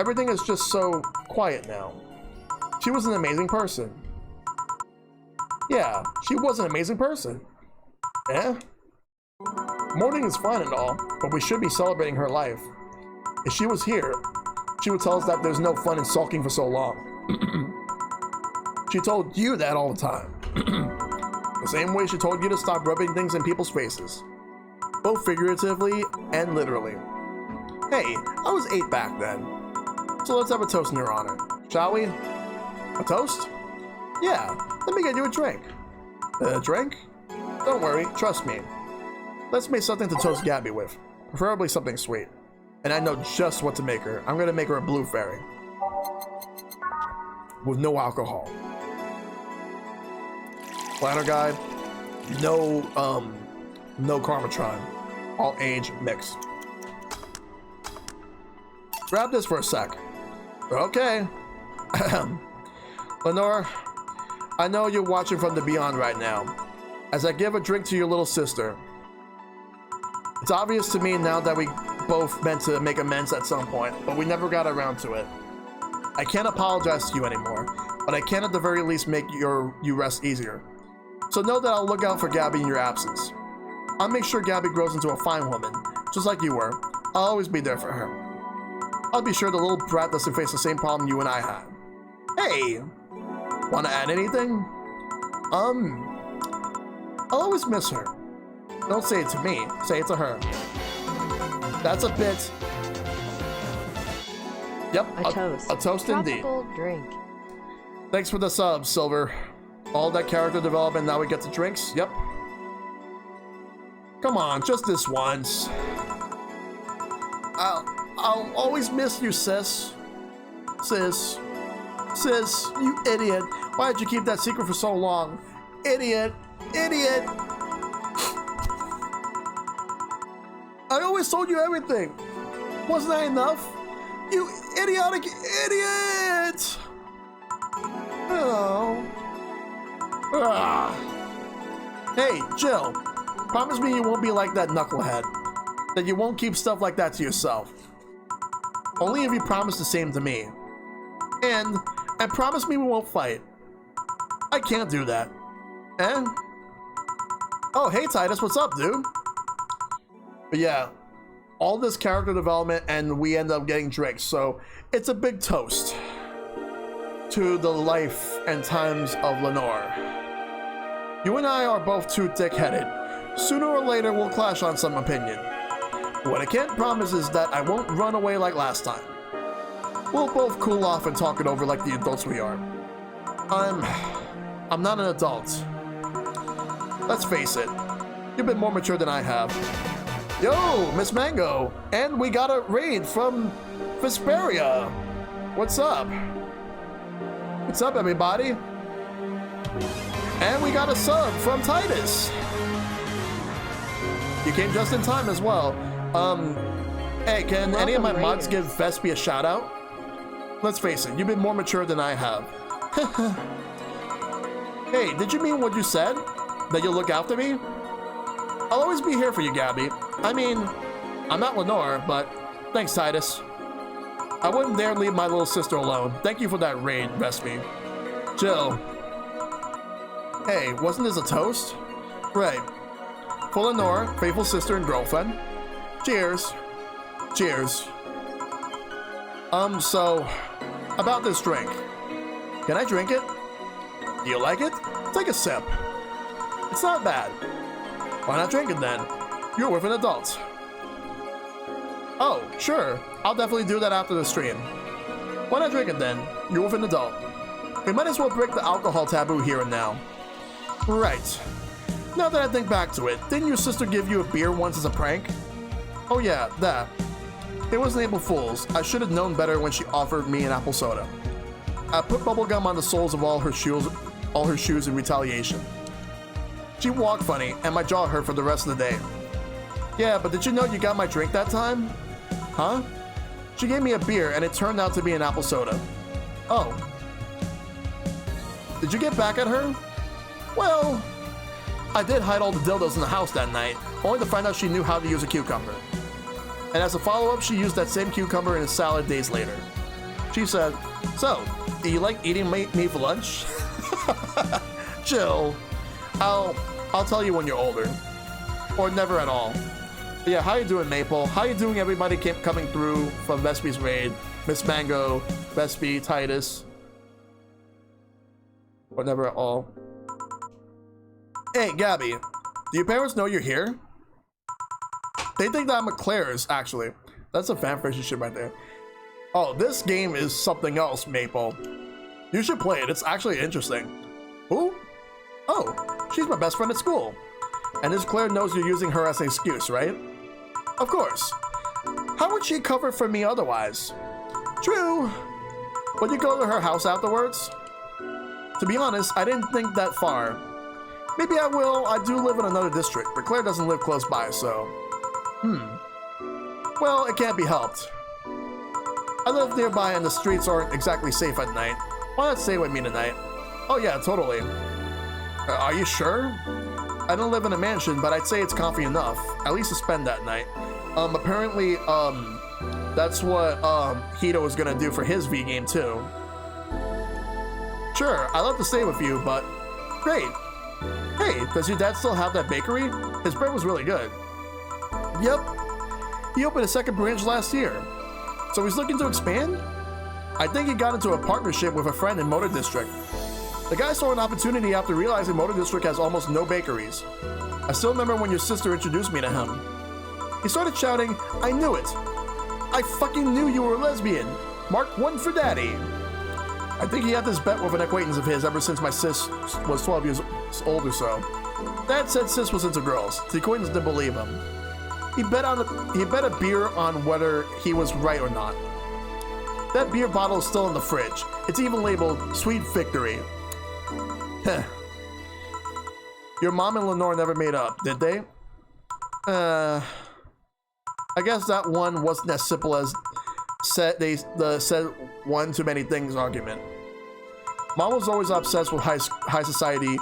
Everything is just so quiet now. She was an amazing person. Yeah, she was an amazing person. Eh? Mourning is fine and all, but we should be celebrating her life. If she was here, she would tell us that there's no fun in sulking for so long. She told you that all the time. The same way she told you to stop rubbing things in people's faces. Both figuratively and literally. Hey, I was 8 back then. So let's have a toast in your honor, shall we? A toast? Yeah, let me get you a drink. A drink? Don't worry, trust me. Let's make something to toast Gabby with. Preferably something sweet. And I know just what to make her. I'm gonna make her a blue fairy. With no alcohol. Planner guide. No Karmotrine. All age mix. Grab this for a sec. Okay. Lenore, I know you're watching from the beyond right now. As I give a drink to your little sister. It's obvious to me now that we both meant to make amends at some point, but we never got around to it. I can't apologize to you anymore, but I can at the very least make you rest easier. So know that I'll look out for Gabby in your absence. I'll make sure Gabby grows into a fine woman, just like you were. I'll always be there for her. I'll be sure the little brat doesn't face the same problem you and I had. Hey! Wanna add anything? I'll always miss her. Don't say it to me, say it to her. That's a bit... Yep, a toast. A toast indeed. Tropical drink. Thanks for the sub, Silver. All that character development, now we get to drinks? Yep. Come on, just this once. I'll always miss you, sis. Sis, you idiot. Why did you keep that secret for so long? Idiot. I always told you everything. Wasn't that enough? You idiotic idiot! Oh. Hey, Jill. Promise me you won't be like that knucklehead. That you won't keep stuff like that to yourself. Only if you promise the same to me. And promise me we won't fight. I can't do that. Eh? Oh, hey Titus, what's up, dude? But yeah, all this character development and we end up getting drinks, so it's a big toast to the life and times of Lenore. You and I are both too thick-headed. Sooner or later we'll clash on some opinion. What I can't promise is that I won't run away like last time. We'll both cool off and talk it over like the adults we are. I'm not an adult. Let's face it, you've been more mature than I have. Yo, Miss Mango, and we got a raid from Vesperia. What's up? What's up, everybody? And we got a sub from Titus. You came just in time as well. Hey, can any of my mods give Vespi a shout out? Let's face it, you've been more mature than I have. Hey, did you mean what you said? That you'll look after me? I'll always be here for you, Gabby. I mean, I'm not Lenore, but thanks, Titus. I wouldn't dare leave my little sister alone. Thank you for that raid, Vespi. Jill. Hey, wasn't this a toast? Right. For Lenore, faithful sister and girlfriend. Cheers. Cheers. So, about this drink. Can I drink it? Do you like it? Take a sip. It's not bad. Why not drink it then? You're with an adult. Oh, sure. I'll definitely do that after the stream. Why not drink it then? You're with an adult. We might as well break the alcohol taboo here and now. Right. Now that I think back to it, didn't your sister give you a beer once as a prank? Oh yeah, that. It was an April Fool's. I should have known better when she offered me an apple soda. I put bubblegum on the soles of all her shoes in retaliation. She walked funny, and my jaw hurt for the rest of the day. Yeah, but did you know you got my drink that time? Huh? She gave me a beer, and it turned out to be an apple soda. Oh. Did you get back at her? Well, I did hide all the dildos in the house that night, only to find out she knew how to use a cucumber. And as a follow-up, she used that same cucumber in a salad days later. She said, so, do you like eating me for lunch? Chill. I'll tell you when you're older. Or never at all. But yeah, how you doing, Maple? How you doing, everybody coming through from Vespi's raid? Miss Mango, Vespi, Titus. Or never at all. Hey, Gabby. Do your parents know you're here? They think that I'm a Claire's, actually. That's a fan relationship right there. Oh, this game is something else, Maple. You should play it. It's actually interesting. Who? Oh, she's my best friend at school. And this Claire knows you're using her as an excuse, right? Of course. How would she cover for me otherwise? True. Would you go to her house afterwards? To be honest, I didn't think that far. Maybe I will. I do live in another district, but Claire doesn't live close by, so... Well, it can't be helped. I live nearby and the streets aren't exactly safe at night. Why not stay with me tonight? Oh yeah, totally. Are you sure? I don't live in a mansion, but I'd say it's comfy enough, at least to spend that night. Apparently, that's what, Hito was gonna do for his V game too. Sure, I'd love to stay with you, but... Great. Hey, does your dad still have that bakery? His bread was really good. Yep. He opened a second branch last year. So he's looking to expand? I think he got into a partnership with a friend in Motor District. The guy saw an opportunity after realizing Motor District has almost no bakeries. I still remember when your sister introduced me to him. He started shouting, I knew it. I fucking knew you were a lesbian. Mark 1 for daddy. I think he had this bet with an acquaintance of his ever since my sis was 12 years old or so. Dad said sis was into girls. The acquaintance didn't believe him. He bet a beer on whether he was right or not. That beer bottle is still in the fridge. It's even labeled Sweet Victory. Heh. Your mom and Lenore never made up, did they? I guess that one wasn't as simple as the said one too many things argument. Mom was always obsessed with high society,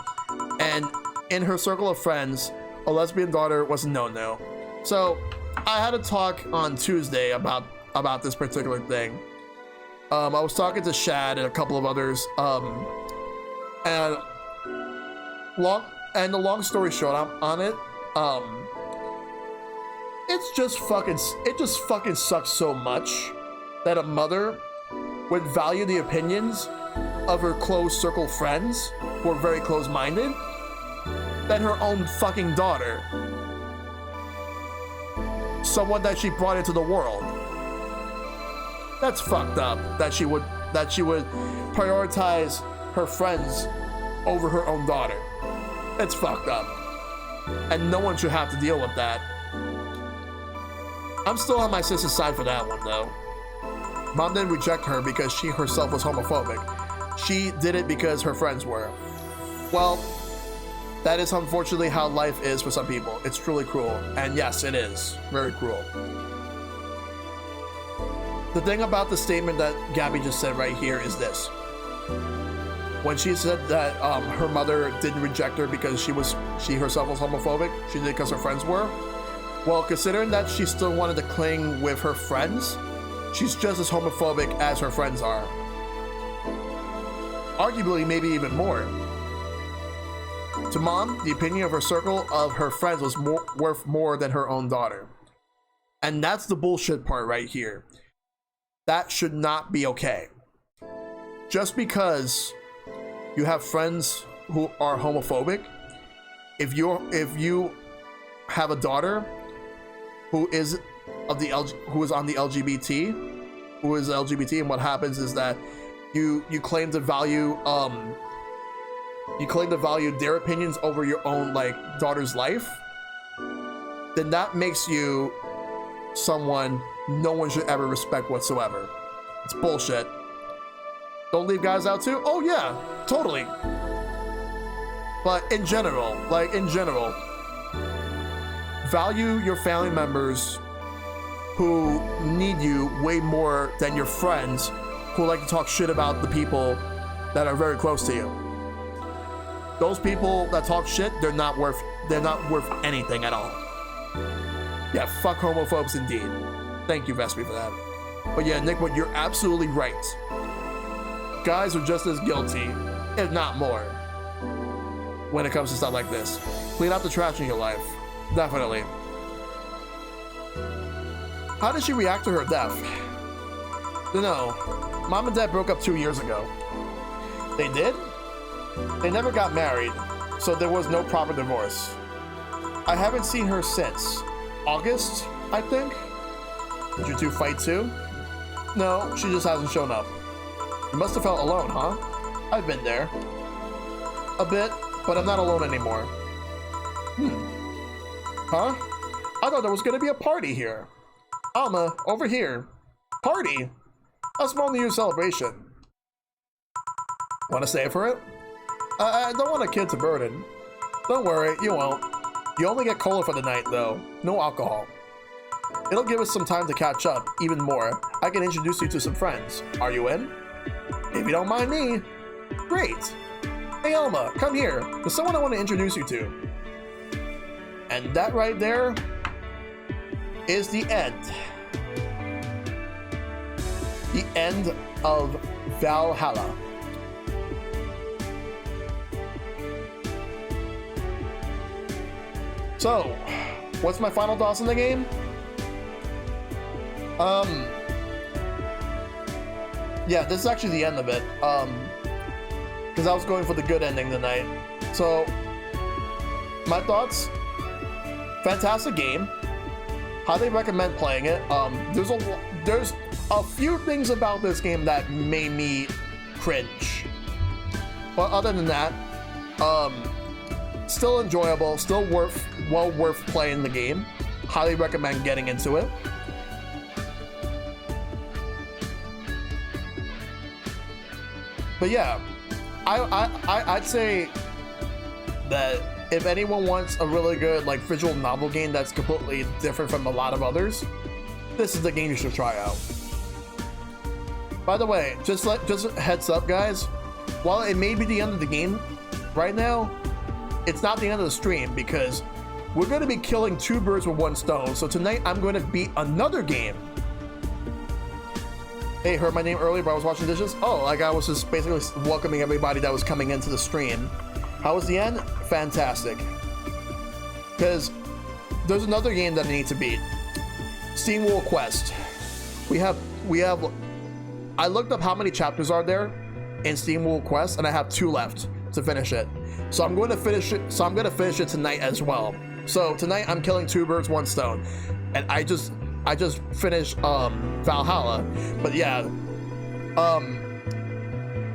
and in her circle of friends, a lesbian daughter was a no-no. So I had a talk on Tuesday about this particular thing. I was talking to Shad and a couple of others, and the long story short on it, it just fucking sucks so much that a mother would value the opinions of her close circle friends who are very close-minded than her own fucking daughter. Someone that she brought into the world. That's fucked up that she would prioritize her friends over her own daughter. It's fucked up. And no one should have to deal with that. I'm still on my sister's side for that one though. Mom didn't reject her because she herself was homophobic. She did it because her friends were. Well, that is unfortunately how life is for some people. It's truly cruel. And yes, it is very cruel. The thing about the statement that Gabby just said right here is this. When she said that her mother didn't reject her because she herself was homophobic, she did it because her friends were. Well, considering that she still wanted to cling with her friends, she's just as homophobic as her friends are. Arguably, maybe even more. To Mom, the opinion of her circle of her friends was worth more than her own daughter. And that's the bullshit part right here. That should not be okay. Just because you have friends who are homophobic, if you have a daughter who is on the LGBT, and what happens is that you claim to value their opinions over your own daughter's life, then that makes you someone no one should ever respect whatsoever. It's bullshit. Don't leave guys out too? Oh yeah, totally. But in general, value your family members who need you way more than your friends who like to talk shit about the people that are very close to you. Those people that talk shit, they're not worth anything at all. Yeah, fuck homophobes indeed. Thank you, Vespi, for that. But yeah, Nick, but you're absolutely right. Guys are just as guilty, if not more, when it comes to stuff like this. Clean out the trash in your life. Definitely. How did she react to her death? No. Mom and Dad broke up 2 years ago. They did? They never got married, so there was no proper divorce. I haven't seen her since. August, I think? Did you two fight too? No, she just hasn't shown up. You must have felt alone, huh? I've been there. A bit, but I'm not alone anymore. Huh? I thought there was gonna be a party here. Alma, over here. Party? A small New Year's celebration. Want to stay for it? I don't want a kid to burden. Don't worry, you won't. You only get cola for the night, though. No alcohol. It'll give us some time to catch up, even more. I can introduce you to some friends. Are you in? If you don't mind me. Great. Hey, Elma, come here. There's someone I want to introduce you to. And that right there is the end. The end of Valhalla. So, what's my final thoughts on the game? Yeah, this is actually the end of it. Because I was going for the good ending tonight. So, my thoughts? Fantastic game. Highly recommend playing it. There's a few things about this game that made me cringe. But other than that, still enjoyable, still well worth playing the game. Highly recommend getting into it. But yeah, I'd say that if anyone wants a really good visual novel game that's completely different from a lot of others, this is the game you should try out. By the way, just heads up, guys. While it may be the end of the game right now, it's not the end of the stream because we're going to be killing two birds with one stone. So tonight I'm going to beat another game. Hey, heard my name earlier, but I was washing dishes. Oh, I was just basically welcoming everybody that was coming into the stream. How was the end? Fantastic. Because there's another game that I need to beat. Steamworld Quest. We have. I looked up how many chapters are there in Steamworld Quest, and I have 2 left to finish it. So I'm going to finish it. So I'm going to finish it tonight as well. So tonight I'm killing 2 birds, 1 stone, and I just finished Valhalla. But yeah,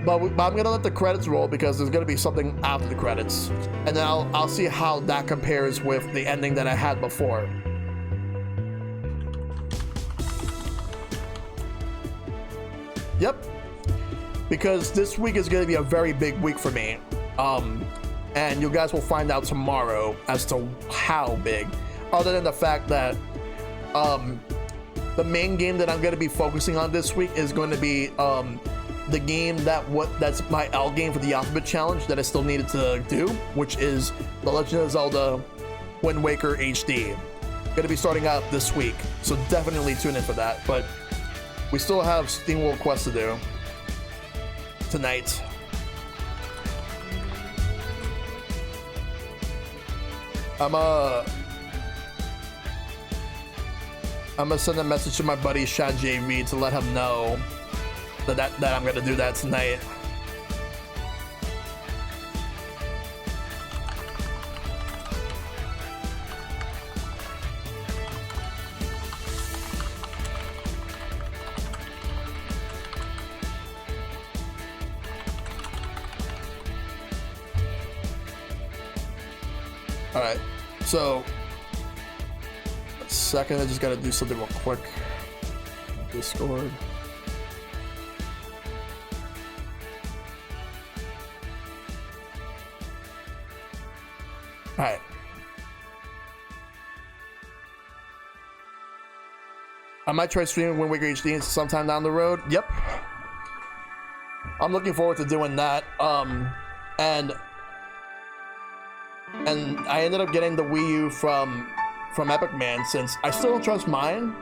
but I'm gonna let the credits roll because there's gonna be something after the credits, and then I'll see how that compares with the ending that I had before. Yep, because this week is gonna be a very big week for me. and you guys will find out tomorrow as to how big. Other than the fact that the main game that I'm going to be focusing on this week is going to be the game that's my L game for the Alphabet Challenge that I still needed to do, which is The Legend of Zelda Wind Waker HD. Going to be starting out this week, so definitely tune in for that. But we still have SteamWorld Quest to do tonight. I'm gonna send a message to my buddy Shad JV to let him know that I'm gonna do that tonight. All right, so a second, I just gotta do something real quick. Discord. All right. I might try streaming Wind Waker HD sometime down the road. Yep. I'm looking forward to doing that. And I ended up getting the Wii U from Epic Man, since I still don't trust mine.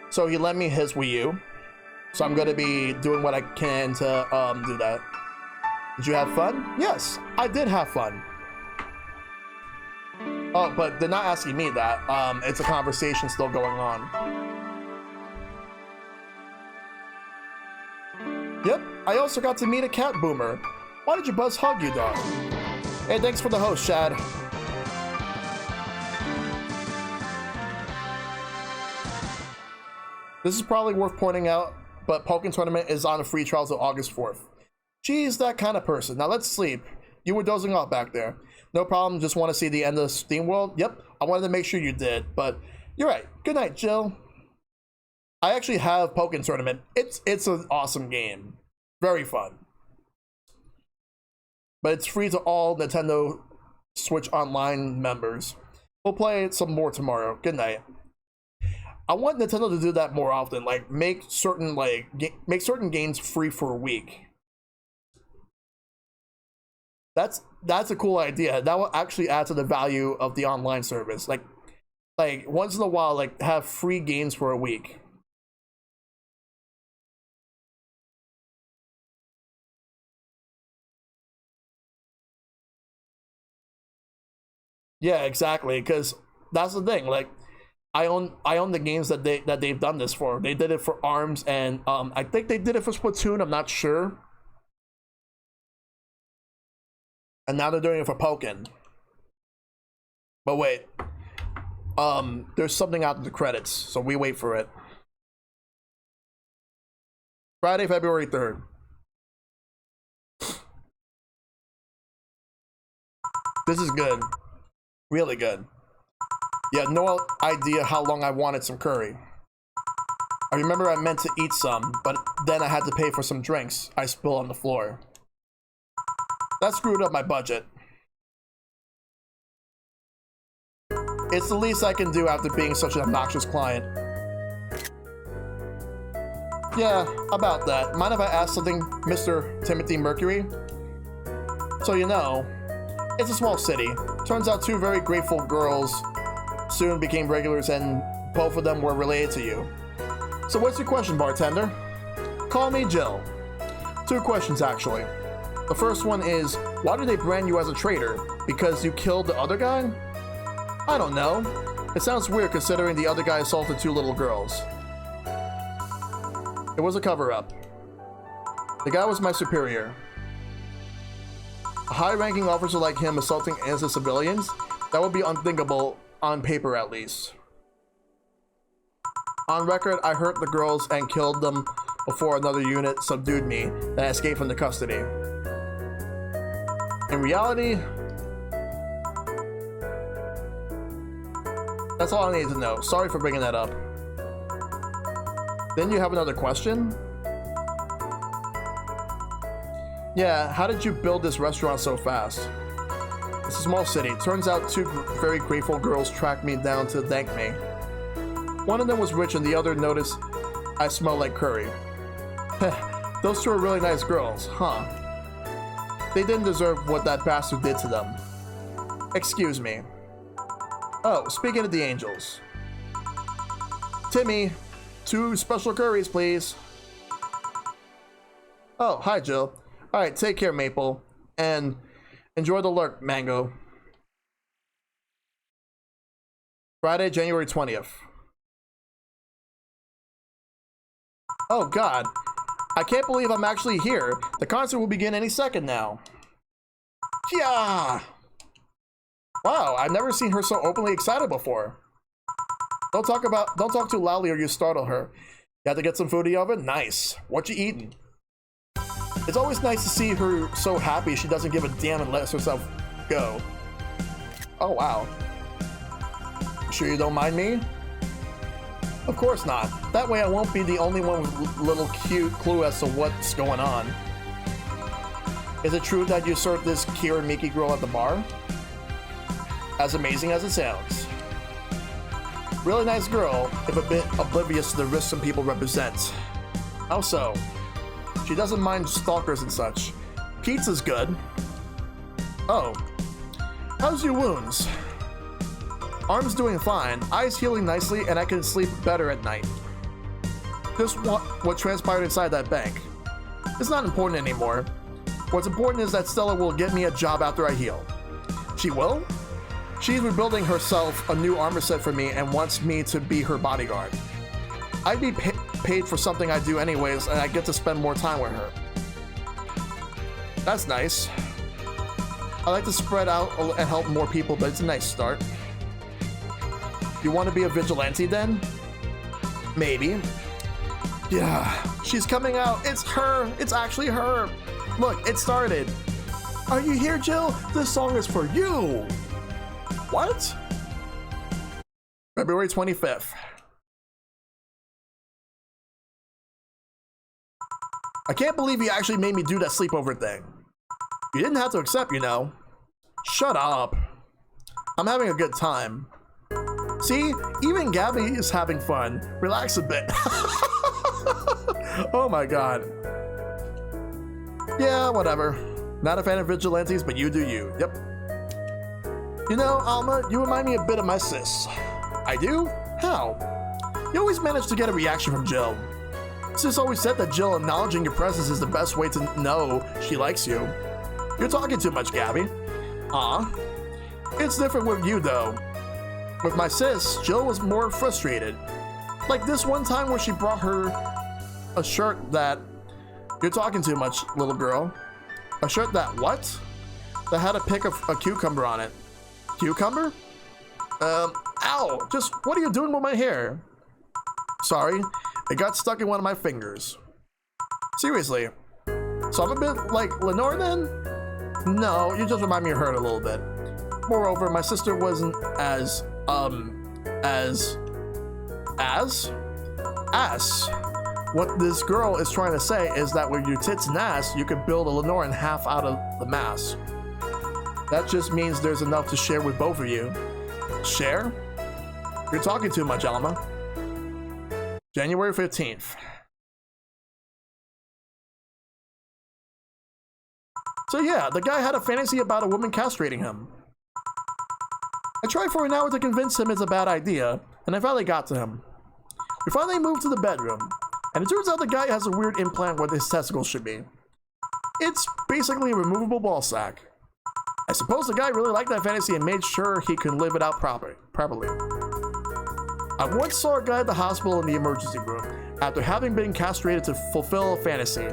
So he lent me his Wii U. So I'm gonna be doing what I can to do that. Did you have fun? Yes, I did have fun. Oh, but they're not asking me that. It's a conversation still going on. Yep, I also got to meet a cat boomer. Why did your buzz hug you, dog? Hey, thanks for the host, Shad. This is probably worth pointing out, but Pokken Tournament is on a free trial till August 4th. She's that kind of person. Now let's sleep. You were dozing off back there. No problem, just want to see the end of SteamWorld. Yep, I wanted to make sure you did, but you're right. Good night, Jill. I actually have Pokken Tournament. It's an awesome game. Very fun. But it's free to all Nintendo Switch Online members. We'll play some more tomorrow. Good night. I want Nintendo to do that more often. Like make certain games free for a week. That's a cool idea. That will actually add to the value of the online service. Like once in a while, like have free games for a week. Yeah, exactly. Because that's the thing. Like, I own the games that they've done this for. They did it for ARMS, and I think they did it for Splatoon. I'm not sure. And now they're doing it for Pokken. But wait, there's something after the credits, so we wait for it. Friday, February 3rd. This is good. Really good. Yeah, no idea how long I wanted some curry. I remember I meant to eat some, but then I had to pay for some drinks I spilled on the floor. That screwed up my budget. It's the least I can do after being such an obnoxious client. Yeah, about that. Mind if I ask something, Mr. Timothy Mercury? So you know, it's a small city. Turns out two very grateful girls soon became regulars, and both of them were related to you. So what's your question, bartender? Call me Jill. Two questions, actually. The first one is, why do they brand you as a traitor? Because you killed the other guy? I don't know. It sounds weird considering the other guy assaulted two little girls. It was a cover-up. The guy was my superior. A high-ranking officer like him assaulting innocent civilians? That would be unthinkable, on paper at least. On record, I hurt the girls and killed them before another unit subdued me and I escaped from the custody. In reality, that's all I need to know. Sorry for bringing that up. Then you have another question? Yeah, how did you build this restaurant so fast? It's a small city. Turns out two very grateful girls tracked me down to thank me. One of them was rich and the other noticed I smell like curry. Those two are really nice girls, huh? They didn't deserve what that bastard did to them. Excuse me. Oh, speaking of the angels. Timmy, 2 special curries, please. Oh, hi, Jill. Alright, take care, Maple. And enjoy the lurk, Mango. Friday, January 20th. Oh, God. I can't believe I'm actually here. The concert will begin any second now. Yeah. Wow, I've never seen her so openly excited before. Don't talk too loudly or you startle her. You have to get some food in the oven? Nice. What you eating? It's always nice to see her so happy she doesn't give a damn and lets herself go. Oh, wow. Sure you don't mind me? Of course not. That way I won't be the only one with little cute clue as to what's going on. Is it true that you served this Kira Miki girl at the bar? As amazing as it sounds. Really nice girl, if a bit oblivious to the risks some people represent. How so? She doesn't mind stalkers and such. Pizza's good. Oh. How's your wounds? Arm's doing fine, eyes healing nicely, and I can sleep better at night. Just what transpired inside that bank. It's not important anymore. What's important is that Stella will get me a job after I heal. She will? She's rebuilding herself a new armor set for me and wants me to be her bodyguard. I'd be paid for something I do anyways, and I get to spend more time with her. That's nice. I like to spread out and help more people, but it's a nice start. You want to be a vigilante then? Maybe. Yeah, she's coming out. It's her. It's actually her. Look, it started. Are you here, Jill? This song is for you. What? February 25th. I can't believe you actually made me do that sleepover thing. You didn't have to accept, you know. Shut up. I'm having a good time. See, even Gabby is having fun. Relax a bit. Oh my god. Yeah, whatever. Not a fan of vigilantes, but you do you. Yep. You know, Alma, you remind me a bit of my sis. I do? How? You always manage to get a reaction from Jill. Sis always said that Jill acknowledging your presence is the best way to know she likes you. You're talking too much, Gabby. Aw. It's different with you, though. With my sis, Jill was more frustrated. Like this one time where she brought her a shirt that... You're talking too much, little girl. A shirt that what? That had a pic of a cucumber on it. Cucumber? Ow! Just what are you doing with my hair? Sorry, it got stuck in one of my fingers. Seriously. So I'm a bit like Lenore then? No, you just remind me of her a little bit. Moreover, my sister wasn't as what this girl is trying to say is that with your tits and ass, you could build a Lenore in half out of the mass. That just means there's enough to share with both of you. Share? You're talking too much, Alma. January 15th. So yeah, the guy had a fantasy about a woman castrating him. I tried for an hour to convince him it's a bad idea, and I finally got to him. We finally moved to the bedroom, and it turns out the guy has a weird implant where his testicles should be. It's basically a removable ball sack. I suppose the guy really liked that fantasy and made sure he could live it out properly. I once saw a guy at the hospital in the emergency room after having been castrated to fulfill a fantasy.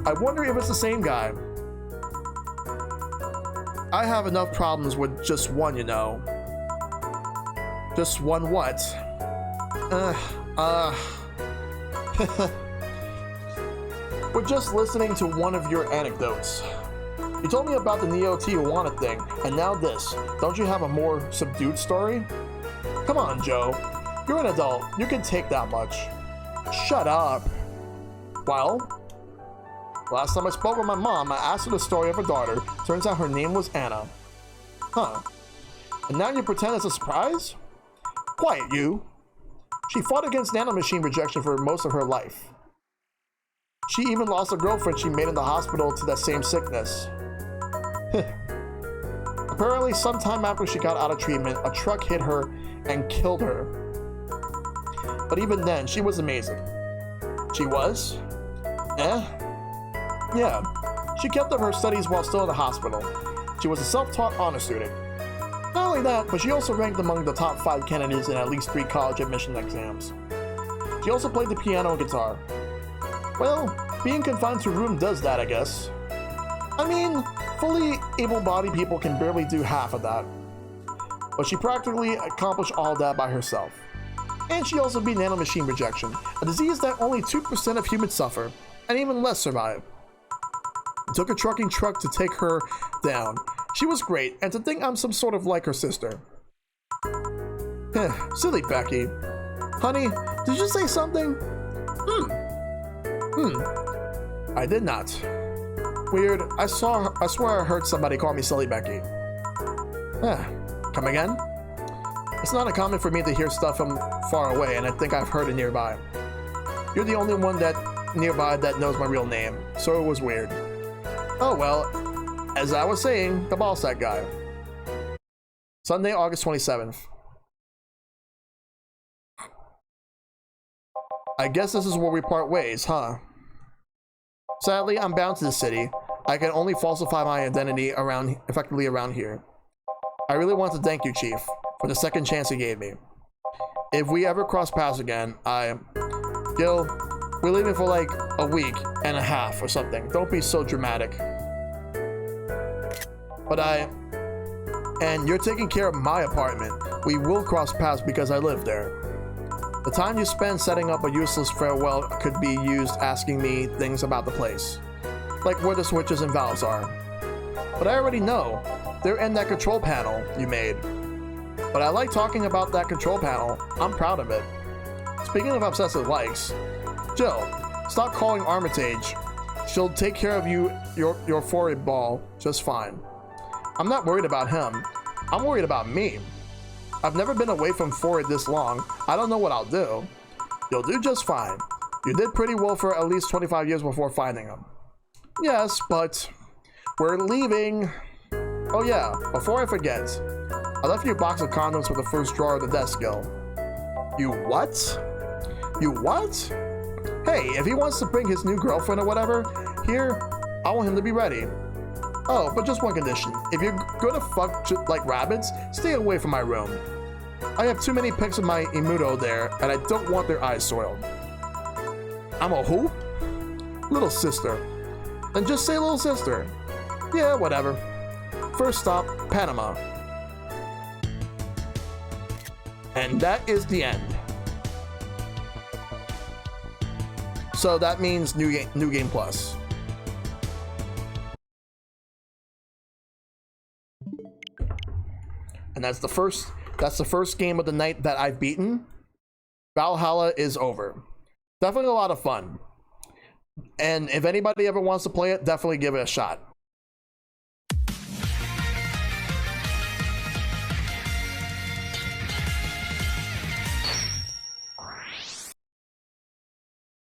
I wonder if it's the same guy. I have enough problems with just one, you know. Just one what? We're just listening to one of your anecdotes. You told me about the Neo Tijuana thing, and now this. Don't you have a more subdued story? Come on, Joe. You're an adult. You can take that much. Shut up. Well, last time I spoke with my mom, I asked her the story of her daughter. Turns out her name was Anna. Huh. And now you pretend it's a surprise? Quiet, you. She fought against nanomachine rejection for most of her life. She even lost a girlfriend she made in the hospital to that same sickness. Apparently, sometime after she got out of treatment, a truck hit her and killed her. But even then, she was amazing. She was? Yeah. She kept up her studies while still in the hospital. She was a self-taught honor student. Not only that, but she also ranked among the top 5 candidates in at least 3 college admission exams. She also played the piano and guitar. Well, being confined to a room does that, I guess. I mean, fully able-bodied people can barely do half of that. But she practically accomplished all that by herself. And she also beat nanomachine rejection, a disease that only 2% of humans suffer, and even less survive. It took a trucking truck to take her down. She was great, and to think I'm some sort of like her sister. Silly Becky. Honey, did you say something? I did not. Weird. I swear I heard somebody call me Silly Becky. Come again? It's not uncommon for me to hear stuff from far away, and I think I've heard it nearby. You're the only one nearby that knows my real name, so it was weird. Oh well, as I was saying, the ball sack guy. Sunday, August 27th. I guess this is where we part ways, huh? Sadly, I'm bound to the city. I can only falsify my identity effectively around here. I really want to thank you, Chief, for the second chance you gave me. If we ever cross paths again, Gil, we're leaving for like a week and a half or something. Don't be so dramatic. But and you're taking care of my apartment. We will cross paths because I live there. The time you spend setting up a useless farewell could be used asking me things about the place. Like where the switches and valves are. But I already know. They're in that control panel you made. But I like talking about that control panel. I'm proud of it. Speaking of obsessive likes, Jill, stop calling Armitage. She'll take care of your forehead ball just fine. I'm not worried about him. I'm worried about me. I've never been away from Ford this long. I don't know what I'll do. You'll do just fine. You did pretty well for at least 25 years before finding him. Yes, but we're leaving. Oh yeah, before I forget, I left you a box of condoms for the first drawer of the desk, Gil. You what? You what? Hey, if he wants to bring his new girlfriend or whatever, here, I want him to be ready. Oh, but just one condition. If you're gonna fuck like rabbits, stay away from my room. I have too many pics of my Imudo there, and I don't want their eyes soiled. I'm a who? Little sister. Then just say little sister. Yeah, whatever. First stop, Panama. And that is the end. So that means new game plus. And that's the first game of the night that I've beaten. Valhalla is over. Definitely a lot of fun. And if anybody ever wants to play it, definitely give it a shot.